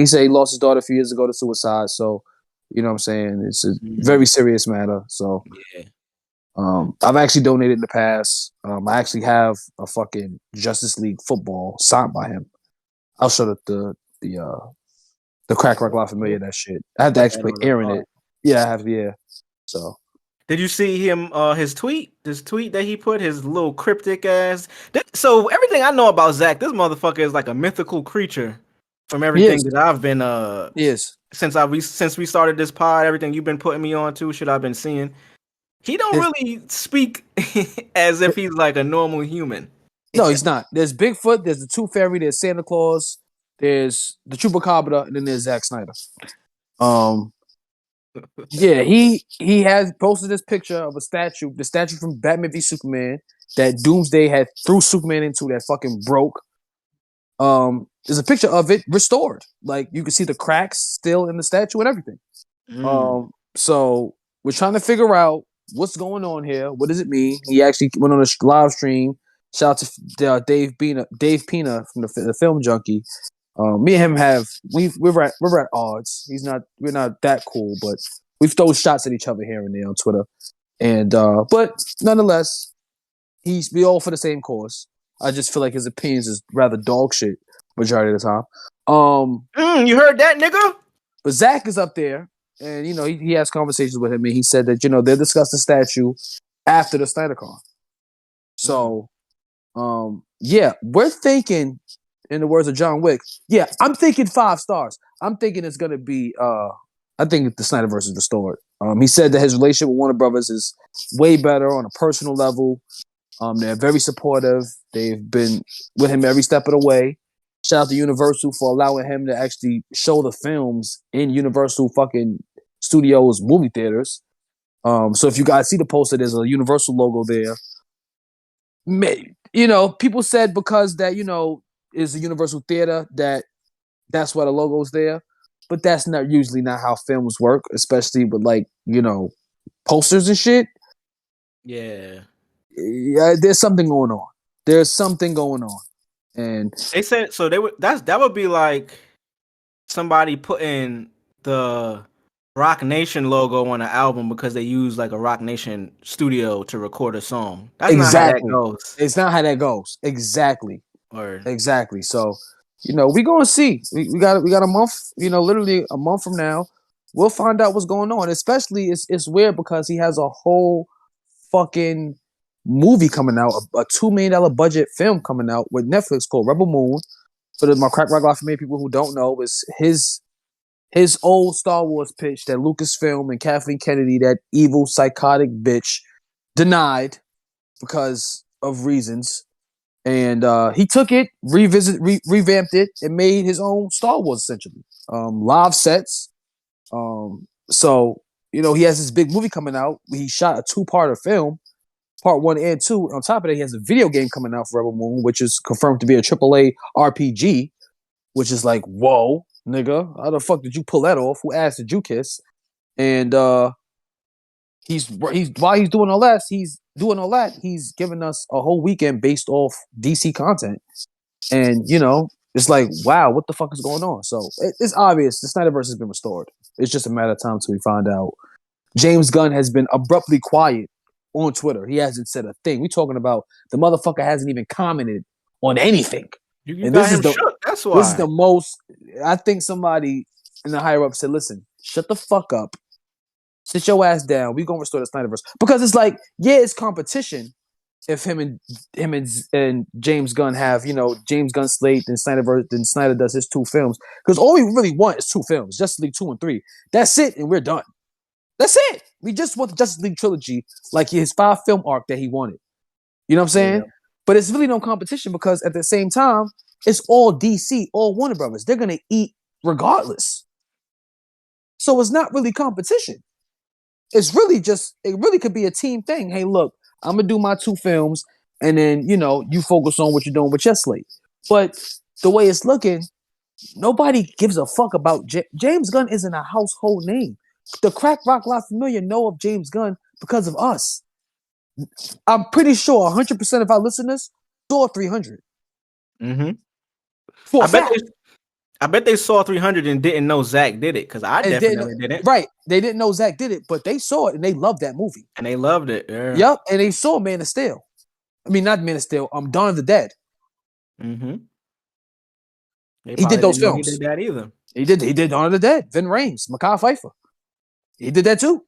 Speaker 6: said he lost his daughter a few years ago to suicide. So you know what I'm saying, it's a very serious matter. So
Speaker 7: yeah.
Speaker 6: I've actually donated in the past. I actually have a fucking Justice League football signed by him. I'll show the Crack Rock La Familia that shit. I have to actually play Aaron it. Yeah, I have. Yeah. So
Speaker 7: Did you see him? His tweet that he put, his little cryptic ass. So everything I know about Zach, this motherfucker is like a mythical creature. From everything that I've been since we started this pod, everything you've been putting me on to, shit I've been seeing. He don't really speak as if he's like a normal human.
Speaker 6: No, he's not. There's Bigfoot, there's the Tooth Fairy, there's Santa Claus, there's the Chupacabra, and then there's Zack Snyder. Yeah, he has posted this picture of the statue from Batman v Superman that Doomsday had threw Superman into that fucking broke. There's a picture of it restored. Like you can see the cracks still in the statue and everything. So we're trying to figure out what's going on here. What does it mean? He actually went on a live stream. Shout out to Dave Pina from the Film Junkie. Me and him we're at odds. We're not that cool, but we've thrown shots at each other here and there on Twitter. And but nonetheless, we all for the same cause. I just feel like his opinions is rather dog shit majority of the time.
Speaker 7: You heard that, nigga?
Speaker 6: But Zach is up there, and he has conversations with him, and he said that they'll discuss the statue after the Syndercon. So, yeah, we're thinking, in the words of John Wick, yeah, I'm thinking 5 stars. I'm thinking it's gonna be. I think the Snyderverse is restored. He said that his relationship with Warner Brothers is way better on a personal level. They're very supportive. They've been with him every step of the way. Shout out to Universal for allowing him to actually show the films in Universal fucking Studios movie theaters. So if you guys see the poster, there's a Universal logo there. People said because that, is a Universal theater that's why the logo's there. But that's usually not how films work, especially with posters and shit.
Speaker 7: Yeah.
Speaker 6: Yeah, there's something going on. There's something going on. And
Speaker 7: they said so that would be like somebody putting the Rock Nation logo on an album because they use like a Rock Nation studio to record a song. That's
Speaker 6: exactly.
Speaker 7: not how that goes.
Speaker 6: It's not how that goes. Exactly.
Speaker 7: Word.
Speaker 6: Exactly. So, we gonna see. We got a month, literally a month from now. We'll find out what's going on. Especially it's weird because he has a whole fucking movie coming out, a $2 million budget film coming out with Netflix called Rebel Moon. For my Crack Rock Life, for many people who don't know, is his old Star Wars pitch that Lucasfilm and Kathleen Kennedy, that evil psychotic bitch, denied because of reasons. And he took it, revamped it, and made his own Star Wars essentially. Live sets. So he has this big movie coming out. He shot a 2-parter film. Part 1 and 2. On top of that, he has a video game coming out for Rebel Moon, which is confirmed to be a AAA RPG, which is like, whoa, nigga, how the fuck did you pull that off? Who ass did you kiss? And while he's doing all that, he's giving us a whole weekend based off DC content. And it's like, wow, what the fuck is going on? So it's obvious the Snyderverse has been restored. It's just a matter of time till we find out. James Gunn has been abruptly quiet on Twitter. He hasn't said a thing. We talking about the motherfucker hasn't even commented on anything.
Speaker 7: You got him shook. That's why.
Speaker 6: This is the most. I think somebody in the higher up said, "Listen, shut the fuck up, sit your ass down. We gonna restore the Snyderverse." Because it's like, yeah, it's competition. If him and James Gunn have James Gunn slate, then Snyder does his 2 films. Because all we really want is 2 films, Justice League 2 and 3. That's it, and we're done. That's it. We just want the Justice League trilogy, like his 5-film arc that he wanted. You know what I'm saying? Yeah. But it's really no competition because at the same time, it's all DC, all Warner Brothers. They're gonna eat regardless. So it's not really competition. It's really it really could be a team thing. Hey, look, I'm gonna do my 2 films, and then you focus on what you're doing with your slate. But the way it's looking, nobody gives a fuck about James Gunn. Isn't a household name. The Crack Rock La Familia know of James Gunn because of us. I'm pretty sure 100% of our listeners saw 300.
Speaker 7: I bet they saw 300 and didn't know Zach did it because I definitely didn't.
Speaker 6: Right. They didn't know Zach did it, but they saw it and they loved that movie.
Speaker 7: And they loved it. Yeah.
Speaker 6: Yep. And they saw Man of Steel. I mean, not Man of Steel. Dawn of the Dead.
Speaker 7: Mm-hmm.
Speaker 6: He did those films.
Speaker 7: He did that either.
Speaker 6: He did Dawn of the Dead. Vin Rames, Mekhi Phifer. He did that too.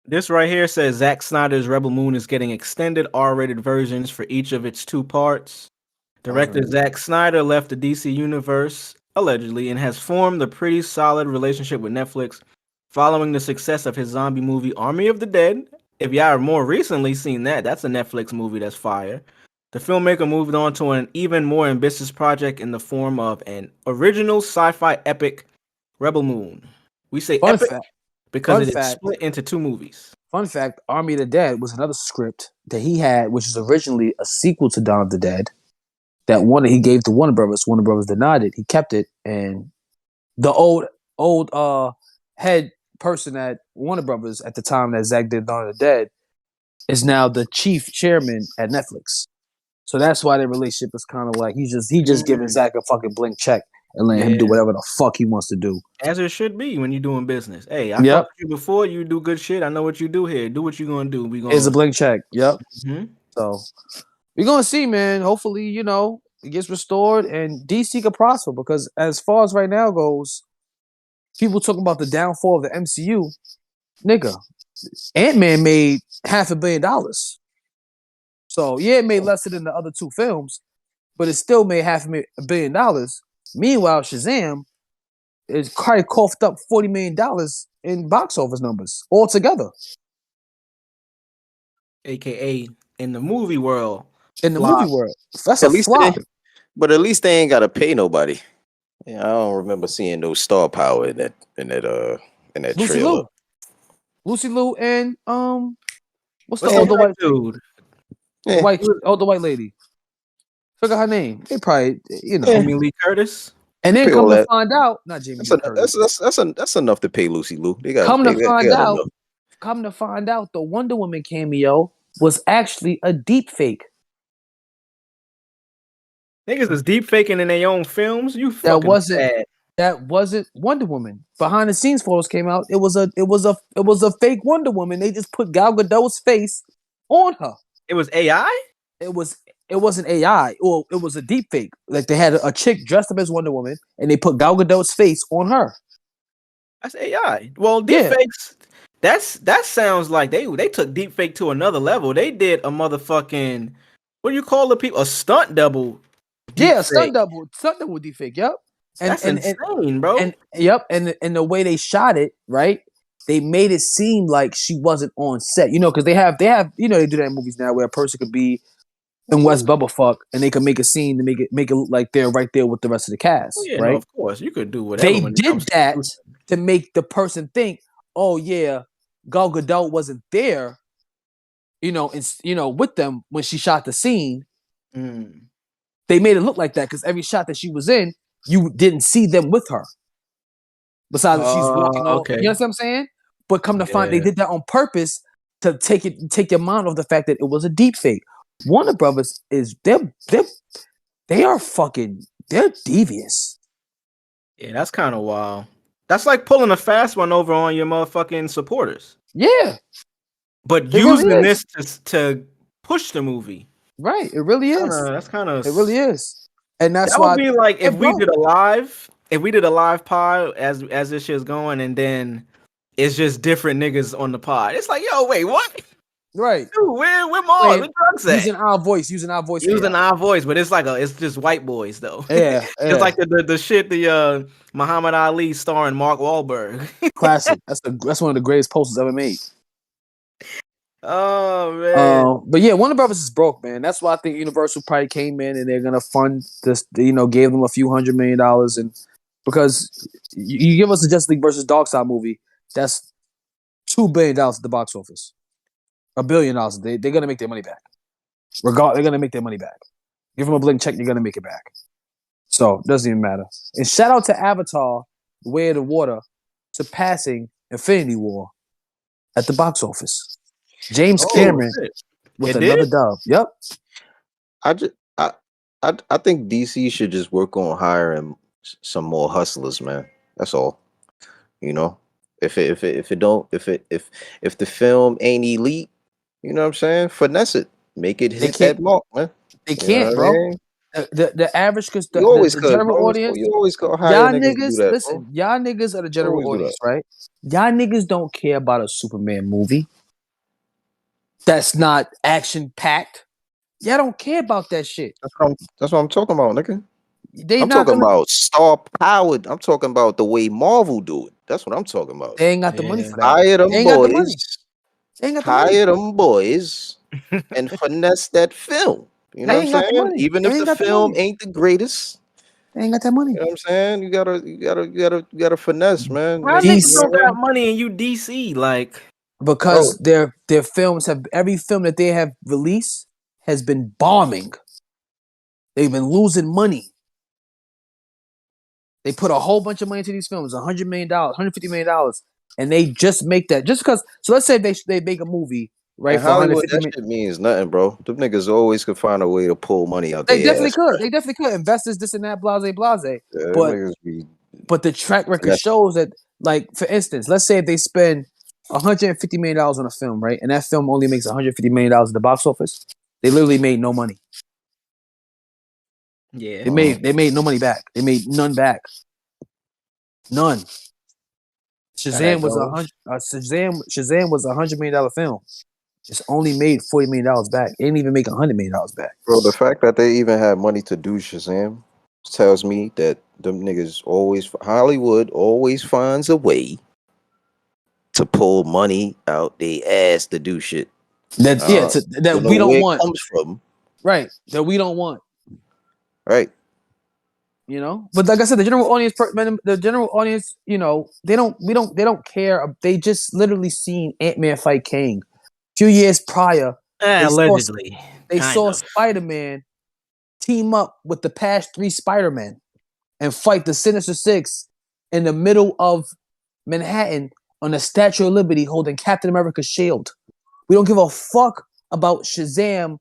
Speaker 7: This right here says Zack Snyder's Rebel Moon is getting extended R-rated versions for each of its 2 parts. Director Zack Snyder left the DC universe allegedly and has formed a pretty solid relationship with Netflix following the success of his zombie movie Army of the Dead. If y'all have more recently seen that, that's a Netflix movie that's fire. The filmmaker moved on to an even more ambitious project in the form of an original sci-fi epic, Rebel Moon. We say epic because it is split into 2 movies.
Speaker 6: Fun fact, Army of the Dead was another script that he had, which was originally a sequel to Dawn of the Dead. That one that he gave to Warner Brothers. Warner Brothers denied it. He kept it, and the old head person at Warner Brothers at the time that Zack did Dawn of the Dead is now the chief chairman at Netflix. So that's why their relationship is kind of like he just giving Zack a fucking blank check and letting him do whatever the fuck he wants to do.
Speaker 7: As it should be when you're doing business. Hey, I fucked you before. You do good shit. I know what you do here. Do what you gonna do.
Speaker 6: It's a blank check. Yep. Mm-hmm. So we're gonna see, man. Hopefully, it gets restored and DC can prosper because as far as right now goes, people talking about the downfall of the MCU. Nigga, Ant-Man made $500 million. So yeah, it made less than the other 2 films, but it still made $500 million. Meanwhile, Shazam is probably coughed up $40 million in box office numbers altogether.
Speaker 7: AKA in the movie world.
Speaker 6: That's a flop.
Speaker 8: But at least they ain't gotta pay nobody. Yeah, I don't remember seeing no star power in that Lucy trailer.
Speaker 6: Lucy Liu and what's the
Speaker 7: older white dude?
Speaker 6: The white lady. Forgot her name. They probably
Speaker 7: Jamie Lee Curtis.
Speaker 6: And then come to find out, not Jamie Lee Curtis.
Speaker 8: That's enough to pay Lucy Liu.
Speaker 6: Come to find out, the Wonder Woman cameo was actually a deep fake.
Speaker 7: Niggas is deep faking in their own films. You fucking
Speaker 6: that wasn't Wonder Woman. Behind the scenes photos came out. It was a fake Wonder Woman. They just put Gal Gadot's face on her.
Speaker 7: It was AI?
Speaker 6: It wasn't AI, or it was a deep fake. Like they had a chick dressed up as Wonder Woman and they put Gal Gadot's face on her.
Speaker 7: That's AI. Well, deep fakes. That sounds like they took deep fake to another level. They did a motherfucking, what do you call the people? A stunt double.
Speaker 6: Stunt double deep fake. Yep.
Speaker 7: That's insane, bro.
Speaker 6: And the way they shot it, right? They made it seem like she wasn't on set. Because they have they do that in movies now where a person could be in West Bubblefuck and they can make a scene to make it look like they're right there with the rest of the cast. Right?
Speaker 7: No, of course. You could do whatever.
Speaker 6: They did that to make the person think, oh yeah, Gal Gadot wasn't there, with them when she shot the scene.
Speaker 7: Mm.
Speaker 6: They made it look like that because every shot that she was in, you didn't see them with her. Besides, she's walking on. Okay. You know what I'm saying? But come to find, they did that on purpose to take your mind off the fact that it was a deep fake. Warner Brothers is they're devious.
Speaker 7: Yeah, that's kind of wild. That's like pulling a fast one over on your motherfucking supporters.
Speaker 6: Yeah,
Speaker 7: but using this to push the movie.
Speaker 6: Right, it really is.
Speaker 7: That's kind of.
Speaker 6: It really is, and that's
Speaker 7: that
Speaker 6: why.
Speaker 7: Would be like if we did a live pod as this shit's going, and then it's just different niggas on the pod. It's like, yo, wait, what?
Speaker 6: Right.
Speaker 7: Dude, where Mars? Where drugs at?
Speaker 6: Using our voice,
Speaker 7: but it's just white boys though.
Speaker 6: Yeah,
Speaker 7: it's like the shit Muhammad Ali starring Mark Wahlberg.
Speaker 6: Classic. That's one of the greatest posters ever made.
Speaker 7: Oh man.
Speaker 6: But yeah, Warner Brothers is broke, man. That's why I think Universal probably came in and they're gonna fund this. Gave them a few $100 million, and because you give us the Justice League versus Darkseid movie, that's $2 billion at the box office. $1 billion. They're gonna make their money back. They're gonna make their money back. Give them a blank check, you're gonna make it back. So it doesn't even matter. And shout out to Avatar: The Way of the Water surpassing Infinity War at the box office. James Cameron with another dub. Yep.
Speaker 8: I think DC should just work on hiring some more hustlers, man. That's all. If the film ain't elite, you know what I'm saying? Finesse it. Make it hit that mark, man.
Speaker 6: They can't, bro. The average, because
Speaker 8: You always
Speaker 6: the
Speaker 8: could,
Speaker 6: general
Speaker 8: bro.
Speaker 6: audience,
Speaker 8: You always go hire
Speaker 6: y'all
Speaker 8: niggas to do
Speaker 6: niggas,
Speaker 8: that, bro.
Speaker 6: listen, y'all niggas are the general
Speaker 8: Always do
Speaker 6: audience, right? Y'all niggas don't care about a Superman movie that's not action packed. Y'all don't care about that shit.
Speaker 8: That's what I'm talking about, nigga.
Speaker 6: They
Speaker 8: I'm
Speaker 6: not
Speaker 8: talking
Speaker 6: gonna.
Speaker 8: about star powered. I'm talking about the way Marvel do it. That's what I'm talking about.
Speaker 6: They ain't got the money for that.
Speaker 8: Hire
Speaker 6: They
Speaker 8: them
Speaker 6: ain't got the money.
Speaker 8: boys.
Speaker 6: They ain't got the money.
Speaker 8: Hire them boys and finesse that film. You know
Speaker 6: They
Speaker 8: what I'm
Speaker 6: ain't got the
Speaker 8: saying?
Speaker 6: money.
Speaker 8: Even
Speaker 6: They
Speaker 8: if
Speaker 6: ain't
Speaker 8: the
Speaker 6: got the
Speaker 8: film
Speaker 6: money.
Speaker 8: ain't the greatest,
Speaker 6: They ain't got that money.
Speaker 8: you know what I'm saying? You gotta finesse, man.
Speaker 7: How
Speaker 8: Make it,
Speaker 7: niggas
Speaker 8: you know
Speaker 7: don't
Speaker 6: DC,
Speaker 8: what I
Speaker 7: got
Speaker 8: mean?
Speaker 7: money and you DC? Like,
Speaker 6: because
Speaker 8: Bro,
Speaker 6: their films have, every film that they have released has been bombing. They've been losing money. They put a whole bunch of money into these films, $100 million, $150 million, and they just make that just because. So let's say they make a movie, right,
Speaker 8: in
Speaker 6: for
Speaker 8: Hollywood,
Speaker 6: 150
Speaker 8: that
Speaker 6: million.
Speaker 8: shit means nothing, bro. Them niggas always could find a way to pull money out
Speaker 6: They
Speaker 8: their
Speaker 6: definitely
Speaker 8: ass.
Speaker 6: could. They definitely could. Investors, this and that, blase, blase.
Speaker 8: Yeah, them
Speaker 6: But
Speaker 8: niggas be
Speaker 6: the track record
Speaker 8: finessing.
Speaker 6: shows that, like, for instance, let's say if they spend $150 million on a film, right, and that film only makes $150 million at the box office, they literally made no money.
Speaker 7: yeah.
Speaker 6: They made no money back. They made none back. None. Shazam was Shazam was $100 million film. It's only made $40 million back. It didn't even make $100 million back.
Speaker 8: Bro, the fact that they even had money to do Shazam tells me that them niggas always Hollywood always finds a way to pull money out their ass to do shit.
Speaker 6: That
Speaker 8: Don't
Speaker 6: that
Speaker 8: know
Speaker 6: we don't
Speaker 8: where it
Speaker 6: want.
Speaker 8: comes from,
Speaker 6: Right. That we don't want.
Speaker 8: right?
Speaker 6: You know, but like I said, the general audience, you know, they don't care. They just literally seen Ant-Man fight Kang. A few years prior,
Speaker 7: Allegedly.
Speaker 6: they
Speaker 7: Kind
Speaker 6: saw
Speaker 7: of.
Speaker 6: Spider-Man team up with the past 3 Spider-Men and fight the Sinister Six in the middle of Manhattan on the Statue of Liberty holding Captain America's shield. We don't give a fuck about Shazam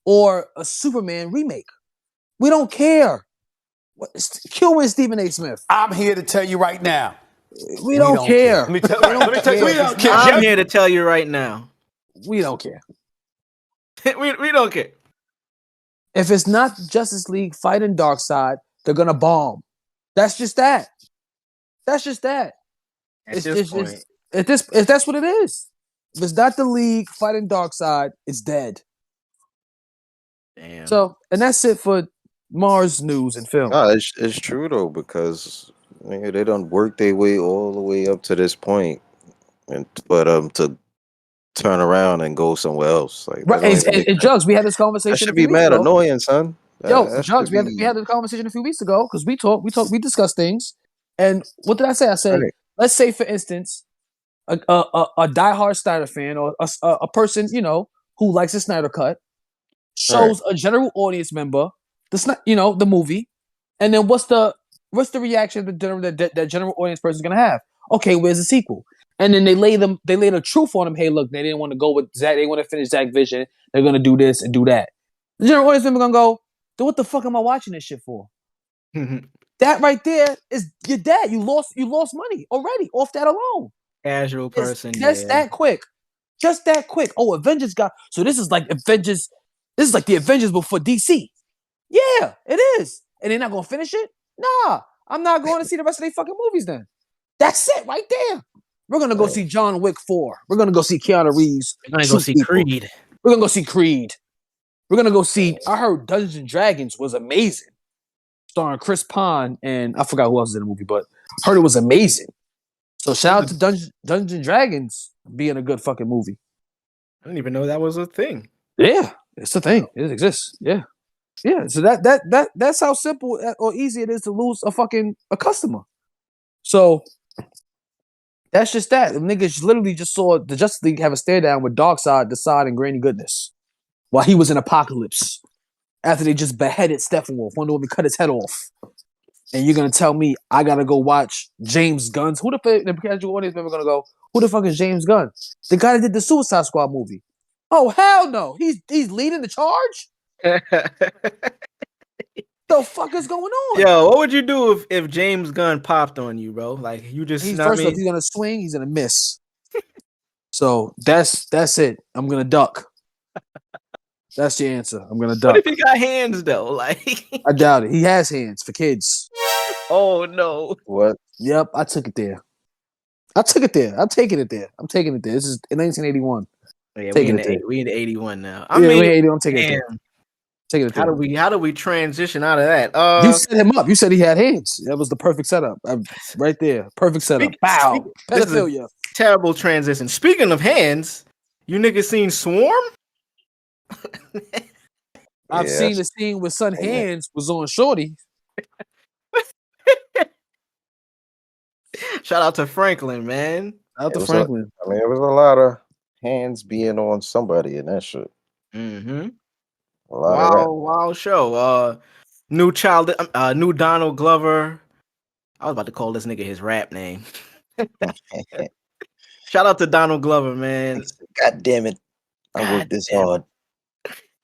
Speaker 6: or a Superman remake. We don't care. Kill with Stephen A. Smith.
Speaker 1: I'm here to tell you right now.
Speaker 6: We don't care.
Speaker 1: Let me tell
Speaker 6: Care.
Speaker 1: you. We don't care.
Speaker 7: I'm here to tell you right now.
Speaker 6: We don't care.
Speaker 7: we don't care.
Speaker 6: If it's not Justice League fighting Darkseid, they're gonna bomb. That's just that. That's just that.
Speaker 7: At this point.
Speaker 6: If that's what it is. If it's not the League fighting Darkseid, it's dead.
Speaker 7: Damn.
Speaker 6: So, and that's it for Mars news and film.
Speaker 8: No, it's true though because nigga, they don't work their way all the way up to this point, and but to turn around and go somewhere else like that
Speaker 6: Right,
Speaker 8: don't even make
Speaker 6: and
Speaker 8: sense.
Speaker 6: Jugs, we had this
Speaker 8: That
Speaker 6: conversation a
Speaker 8: should
Speaker 6: few
Speaker 8: be
Speaker 6: weeks
Speaker 8: mad
Speaker 6: ago.
Speaker 8: annoying, son.
Speaker 6: Yo,
Speaker 8: That
Speaker 6: Jugs,
Speaker 8: should
Speaker 6: we
Speaker 8: be
Speaker 6: had this conversation a few weeks ago because we discussed things. And what did I say? I said,
Speaker 8: right.
Speaker 6: let's say, for instance, a diehard Snyder fan or a person, you know, who likes the Snyder Cut
Speaker 8: Right.
Speaker 6: shows a general audience member the movie, and then what's the reaction that general audience person is gonna have? Okay, where's the sequel? And then they lay the truth on them. Hey, look, they didn't want to go with Zach. They want to finish Zach Vision. They're gonna do this and do that. The general audience member gonna go, then what the fuck am I watching this shit for? That right there is you're dead. You lost money already off that alone.
Speaker 7: Casual person,
Speaker 6: Just that quick. Just that quick. Oh, Avengers got so this is like Avengers. This is like the Avengers before DC. Yeah, it is. And they're not gonna finish it? Nah. I'm not going to see the rest of their fucking movies then. That's it right there. We're gonna go see John Wick 4. We're gonna go see Keanu Reeves.
Speaker 7: We're gonna go see Creed.
Speaker 6: We're gonna go see Creed. We're gonna go see. I heard Dungeons and Dragons was amazing, starring Chris Pine and I forgot who else is in the movie, but I heard it was amazing. So shout out to Dungeons and Dragons being a good fucking movie.
Speaker 7: I didn't even know that was a thing.
Speaker 6: Yeah, it's a thing. It exists. Yeah. Yeah. So that's how simple or easy it is to lose a customer. So that's just that. The niggas literally just saw the Justice League have a stare down with Darkseid, Desaad, and Granny Goodness while he was in Apocalypse after they just beheaded Steppenwolf, Wonder Woman cut his head off. And you're gonna tell me I gotta go watch James Gunn's? Who the casual audience member gonna go? Who the fuck is James Gunn? The guy that did the Suicide Squad movie. Oh hell no! He's leading the charge. The fuck is going on?
Speaker 7: Yo, what would you do if James Gunn popped on you, bro? Like you just
Speaker 6: First off, he's gonna swing, he's gonna miss. So that's it. I'm gonna duck. That's your answer. I'm gonna
Speaker 7: What
Speaker 6: duck.
Speaker 7: if he got hands though? Like,
Speaker 6: I doubt it. He has hands for kids.
Speaker 7: oh no.
Speaker 8: What?
Speaker 6: Yep, I took it there. I'm taking it there. This is in 1981.
Speaker 7: Yeah,
Speaker 6: Taking it there.
Speaker 7: we in the 81 now. I
Speaker 6: Yeah,
Speaker 7: mean,
Speaker 6: 81. I'm taking it there.
Speaker 7: damn.
Speaker 6: Taking it there.
Speaker 7: How do we transition out of that?
Speaker 6: You set him up. You said he had hands. That was the perfect setup. Right there. Perfect setup. Bow.
Speaker 7: This is a
Speaker 6: Pedophilia.
Speaker 7: terrible transition. Speaking of hands, you niggas seen Swarm?
Speaker 6: I've seen the scene where Son Hands was on Shorty.
Speaker 7: Shout out to Franklin, man.
Speaker 6: Out to Franklin.
Speaker 8: I mean, it was a lot of hands being on somebody and that shit.
Speaker 7: Mm-hmm.
Speaker 8: A lot of that.
Speaker 7: Wild show. New Donald Glover. I was about to call this nigga his rap name. Shout out to Donald Glover, man.
Speaker 8: God damn it. I worked this hard.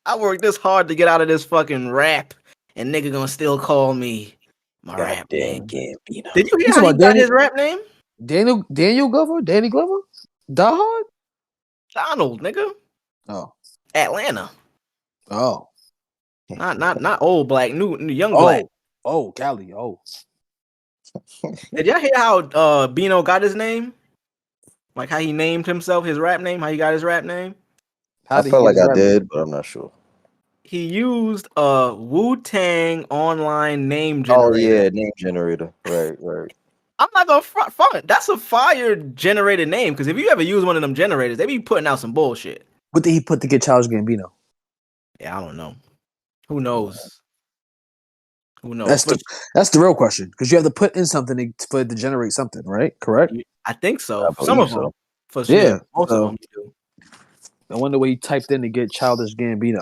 Speaker 7: I worked this hard to get out of this fucking rap, and nigga gonna still call me my rap name.
Speaker 8: Gambino.
Speaker 7: Did you hear how he got his rap name?
Speaker 6: Daniel Glover? Danny Glover? Die Hard?
Speaker 7: Donald, nigga.
Speaker 6: Oh.
Speaker 7: Atlanta.
Speaker 6: Oh.
Speaker 7: Not old black, new young black.
Speaker 6: Oh, Cali. Oh.
Speaker 7: Did y'all hear how Bino got his name? Like how he named himself, his rap name, how he got his rap name?
Speaker 8: I felt like I did, but I'm not sure.
Speaker 7: He used a Wu-Tang online name generator.
Speaker 8: Oh yeah, name generator. Right.
Speaker 7: I'm not gonna front. That's a fire generated name, because if you ever use one of them generators, they be putting out some bullshit.
Speaker 6: What did he put to get Childish Gambino?
Speaker 7: Yeah, I don't know. Who knows? Who knows?
Speaker 6: That's the real question, because you have to put in something for it to generate something, right? Correct?
Speaker 7: I think so.
Speaker 8: I
Speaker 7: Some of them. For sure.
Speaker 6: Yeah.
Speaker 7: Most of them do.
Speaker 6: I wonder what he typed in to get Childish Gambino.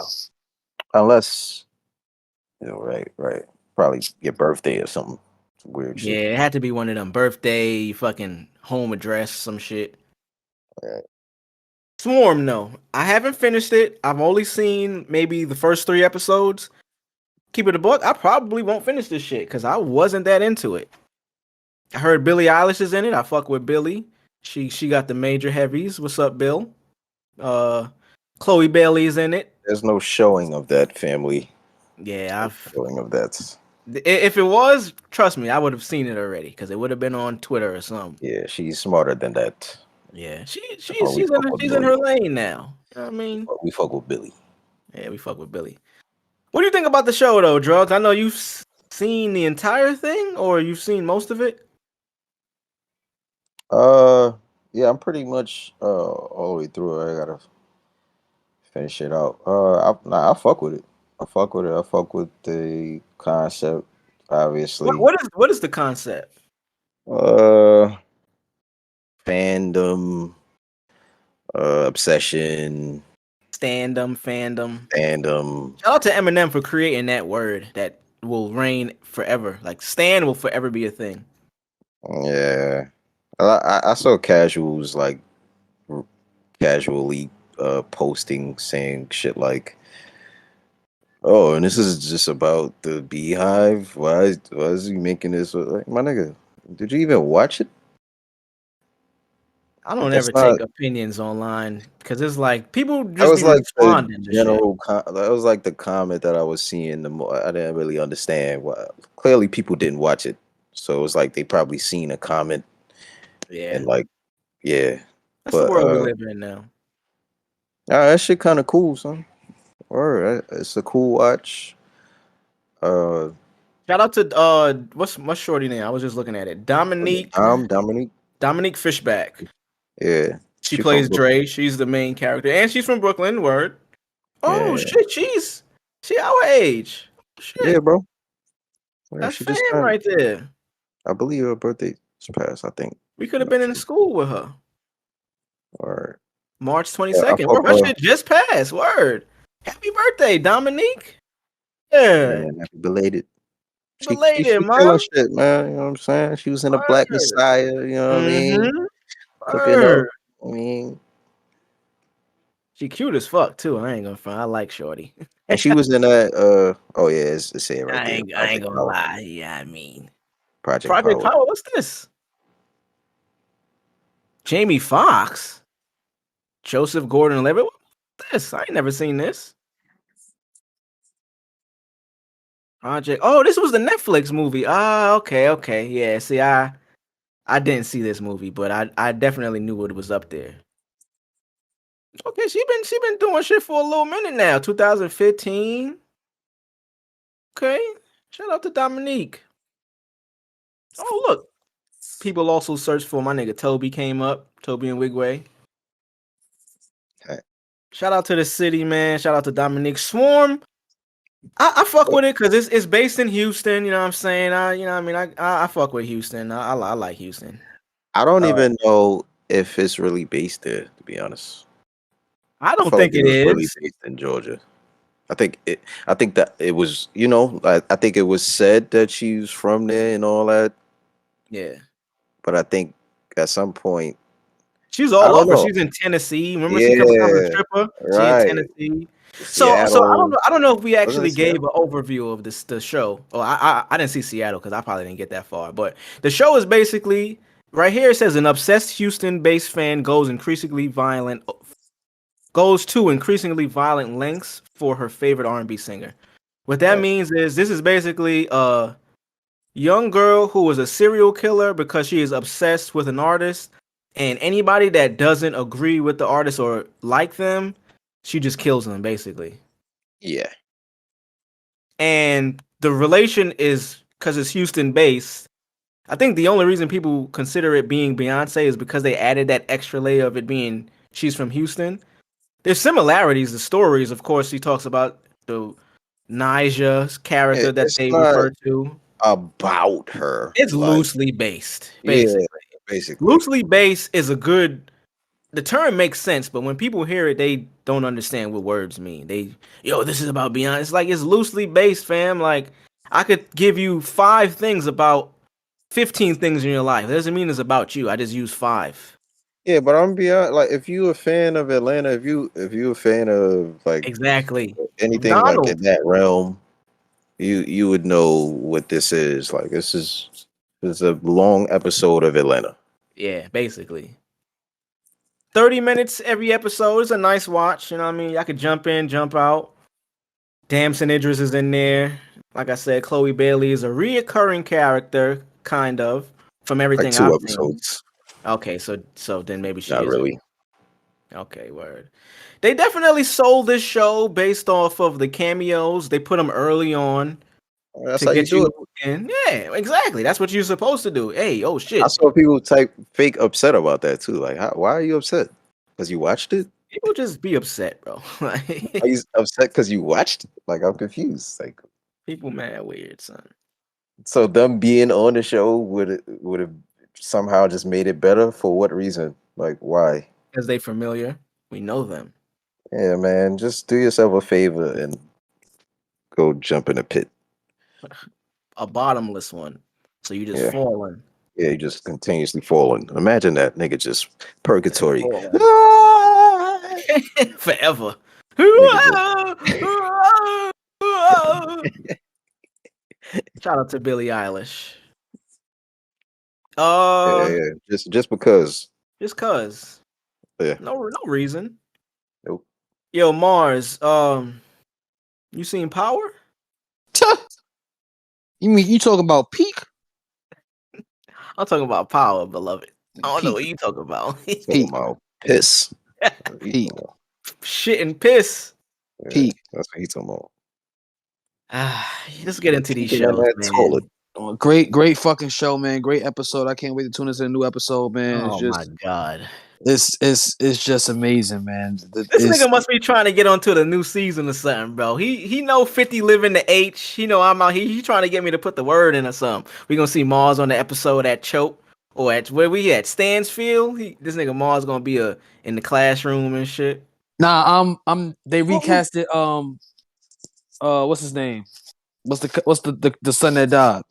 Speaker 8: Unless, right. Probably your birthday or something. Weird shit.
Speaker 7: Yeah, it had to be one of them birthday, fucking home address, some shit.
Speaker 8: Right.
Speaker 7: Swarm, no. I haven't finished it. I've only seen maybe the first 3 episodes. Keep it a book. I probably won't finish this shit because I wasn't that into it. I heard Billie Eilish is in it. I fuck with Billie. She got the major heavies. What's up, Bill? Chloe Bailey's in it.
Speaker 8: There's no showing of that family.
Speaker 7: Yeah,
Speaker 8: showing of that.
Speaker 7: If it was, trust me, I would have seen it already because it would have been on Twitter or something.
Speaker 8: Yeah, she's smarter than that.
Speaker 7: Yeah, she's in her lane now. You know what I mean?
Speaker 8: We fuck with Billy.
Speaker 7: Yeah, we fuck with Billy. What do you think about the show, though, Drugs? I know you've seen the entire thing, or you've seen most of it.
Speaker 8: Yeah, I'm pretty much all the way through it. I gotta finish it out. I fuck with it. I fuck with the concept, obviously.
Speaker 7: What is the concept?
Speaker 8: Fandom, obsession, fandom.
Speaker 7: Shout out to Eminem for creating that word that will reign forever. Like stan will forever be a thing.
Speaker 8: Yeah, I saw casuals like casually posting saying shit like, "Oh, and this is just about the Beehive. Why is he making this?" Like, my nigga, did you even watch it?
Speaker 7: I don't ever take opinions online because it's like people just be responding to
Speaker 8: general. That was like the comment that I was seeing. I didn't really understand. Clearly, people didn't watch it, so it was like they probably seen a comment.
Speaker 7: Yeah,
Speaker 8: and like, yeah,
Speaker 7: that's the world we live in now.
Speaker 8: That shit kind of cool, son. Or it's a cool watch.
Speaker 7: Shout out to what's shorty name? I was just looking at it. Dominique Fishback.
Speaker 8: Yeah.
Speaker 7: She plays Dre. She's the main character. And she's from Brooklyn. Word. Oh, shit. She our age. Shit.
Speaker 8: Yeah, bro. Yeah,
Speaker 7: that's fan right there.
Speaker 8: I believe her birthday passed, I think.
Speaker 7: We could have been in school with her.
Speaker 8: Word.
Speaker 7: March 22nd. Her shit just passed. Word. Happy birthday, Dominique. Yeah.
Speaker 8: Happy belated.
Speaker 7: She
Speaker 8: shit, man. You know what I'm saying? She was in a Black Messiah. You know what I mean? I mean,
Speaker 7: she cute as fuck too. I ain't gonna front. I like shorty.
Speaker 8: And she was in that. It's saying right there.
Speaker 7: I ain't gonna lie. Yeah, I mean,
Speaker 8: Project
Speaker 7: Power. What's this? Jamie Foxx, Joseph Gordon-Levitt. What's this? I ain't never seen this. Project. Oh, this was the Netflix movie. Ah, okay. Yeah, see, I didn't see this movie, but I definitely knew it was up there. Okay, she been doing shit for a little minute now. 2015. Okay. Shout out to Dominique. Oh, look. People also searched for my nigga Toby came up. Toby and Wigway.
Speaker 8: Okay.
Speaker 7: Shout out to the city, man. Shout out to Dominique Swarm. I fuck with it because it's based in Houston. You know what I'm saying? I fuck with Houston. I like Houston.
Speaker 8: I don't even know if it's really based there, to be honest.
Speaker 7: I don't
Speaker 8: felt
Speaker 7: think
Speaker 8: like
Speaker 7: it
Speaker 8: was really
Speaker 7: is.
Speaker 8: based in Georgia. I think that it was, I think it was said that she's from there and all that,
Speaker 7: Yeah.
Speaker 8: but I think at some point
Speaker 7: She's
Speaker 8: I
Speaker 7: all
Speaker 8: don't
Speaker 7: over.
Speaker 8: know.
Speaker 7: She's in Tennessee. Remember, she become a
Speaker 8: Yeah,
Speaker 7: stripper. She in
Speaker 8: right.
Speaker 7: Tennessee. So I
Speaker 8: Seattle.
Speaker 7: don't know if we
Speaker 8: Wasn't
Speaker 7: actually
Speaker 8: it
Speaker 7: gave
Speaker 8: Seattle?
Speaker 7: an overview of the show. Oh, I didn't see Seattle because I probably didn't get that far. But the show is basically right here. It says an obsessed Houston-based fan goes to increasingly violent lengths for her favorite R&B singer. What that
Speaker 8: Right.
Speaker 7: means is this is basically a young girl who is a serial killer because she is obsessed with an artist, and anybody that doesn't agree with the artist or like them, she just kills them basically.
Speaker 8: Yeah.
Speaker 7: And the relation is because it's Houston based. I think the only reason people consider it being Beyonce is because they added that extra layer of it being she's from Houston. There's similarities. The stories, of course, he talks about the Nija's character that
Speaker 8: It's
Speaker 7: they
Speaker 8: not
Speaker 7: refer to.
Speaker 8: about her.
Speaker 7: It's
Speaker 8: Like,
Speaker 7: loosely based,
Speaker 8: yeah,
Speaker 7: basically.
Speaker 8: basically.
Speaker 7: Loosely based is a good. The term makes sense, but when people hear it, they don't understand what words mean. This is about Beyonce. It's like it's loosely based, fam. Like I could give you 5 things about 15 things in your life. It doesn't mean it's about you. I just use 5.
Speaker 8: Yeah, but I'm beyond like if you a fan of Atlanta, if you a fan of like
Speaker 7: Exactly.
Speaker 8: anything like
Speaker 7: Donald.
Speaker 8: in that realm, you would know what this is. Like this is a long episode of Atlanta.
Speaker 7: Yeah, basically. 30 minutes every episode is a nice watch. You know what I mean? I could jump in, jump out. Damson Idris is in there. Like I said, Chloe Bailey is a reoccurring character, kind of, from
Speaker 8: Like
Speaker 7: everything
Speaker 8: 2
Speaker 7: I've seen.
Speaker 8: episodes.
Speaker 7: Okay, so then maybe she
Speaker 8: Not
Speaker 7: isn't.
Speaker 8: really.
Speaker 7: Okay, word. They definitely sold this show based off of the cameos. They put them early on
Speaker 8: That's
Speaker 7: to
Speaker 8: how you
Speaker 7: get
Speaker 8: do it.
Speaker 7: you in. Yeah, exactly. That's what you're supposed to do. Hey, oh
Speaker 8: I
Speaker 7: shit.
Speaker 8: saw people type fake upset about that too. Like, why are you upset? Because you watched it?
Speaker 7: People just be upset, bro.
Speaker 8: Are you upset because you watched it? Like, I'm confused. Like,
Speaker 7: People mad weird, son.
Speaker 8: so them being on the show would have somehow just made it better. For what reason? Like, why?
Speaker 7: Because they familiar. We know them.
Speaker 8: Yeah, man, just do yourself a favor and go jump in a pit.
Speaker 7: A bottomless one. So you just
Speaker 8: Yeah.
Speaker 7: falling.
Speaker 8: Yeah, you just continuously falling. Imagine that nigga just purgatory.
Speaker 7: Falling.
Speaker 8: Ah!
Speaker 7: Forever. Shout out to Billie Eilish.
Speaker 8: Yeah, just because.
Speaker 7: Just cause.
Speaker 8: Yeah.
Speaker 7: No reason.
Speaker 8: Nope.
Speaker 7: Yo, Mars, you seen Power?
Speaker 6: You mean you talking about Peak?
Speaker 7: I'm talking about Power, beloved. I don't know
Speaker 6: Peak.
Speaker 7: what you talking about.
Speaker 8: Talking about piss.
Speaker 6: Peak.
Speaker 7: Shit and piss.
Speaker 8: Yeah,
Speaker 6: Peak.
Speaker 8: that's what he's talking about.
Speaker 7: Let's get into these
Speaker 8: Peeking in
Speaker 7: shows,
Speaker 8: that
Speaker 7: man.
Speaker 8: toilet.
Speaker 6: Oh, great fucking show, man. Great episode. I can't wait to tune into a new episode, man.
Speaker 7: Oh my god.
Speaker 6: It's just amazing, man.
Speaker 7: This nigga must be trying to get onto the new season or something, bro. He know 50 live in the H. He know I'm out here. He trying to get me to put the word in or something. We gonna see Mars on the episode at Choke or at where we at Stansfield. This nigga Mars gonna be in the classroom and shit.
Speaker 6: Nah, they recast it. What's his name? What's the son that died?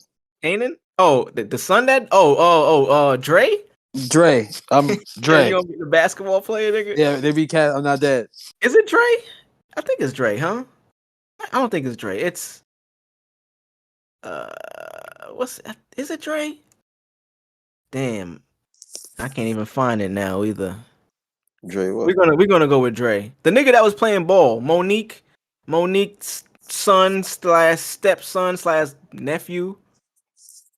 Speaker 7: Kanan? Oh, the son that? Dre?
Speaker 6: Dre. Dre.
Speaker 7: You gonna be the basketball player, nigga?
Speaker 6: Yeah, they recast. I'm not dead.
Speaker 7: Is it Dre? I think it's Dre, huh? I don't think it's Dre. It's is it Dre? Damn, I can't even find it now either.
Speaker 8: Dre, what?
Speaker 7: We're gonna go with Dre. The nigga that was playing ball, Monique son / stepson / nephew.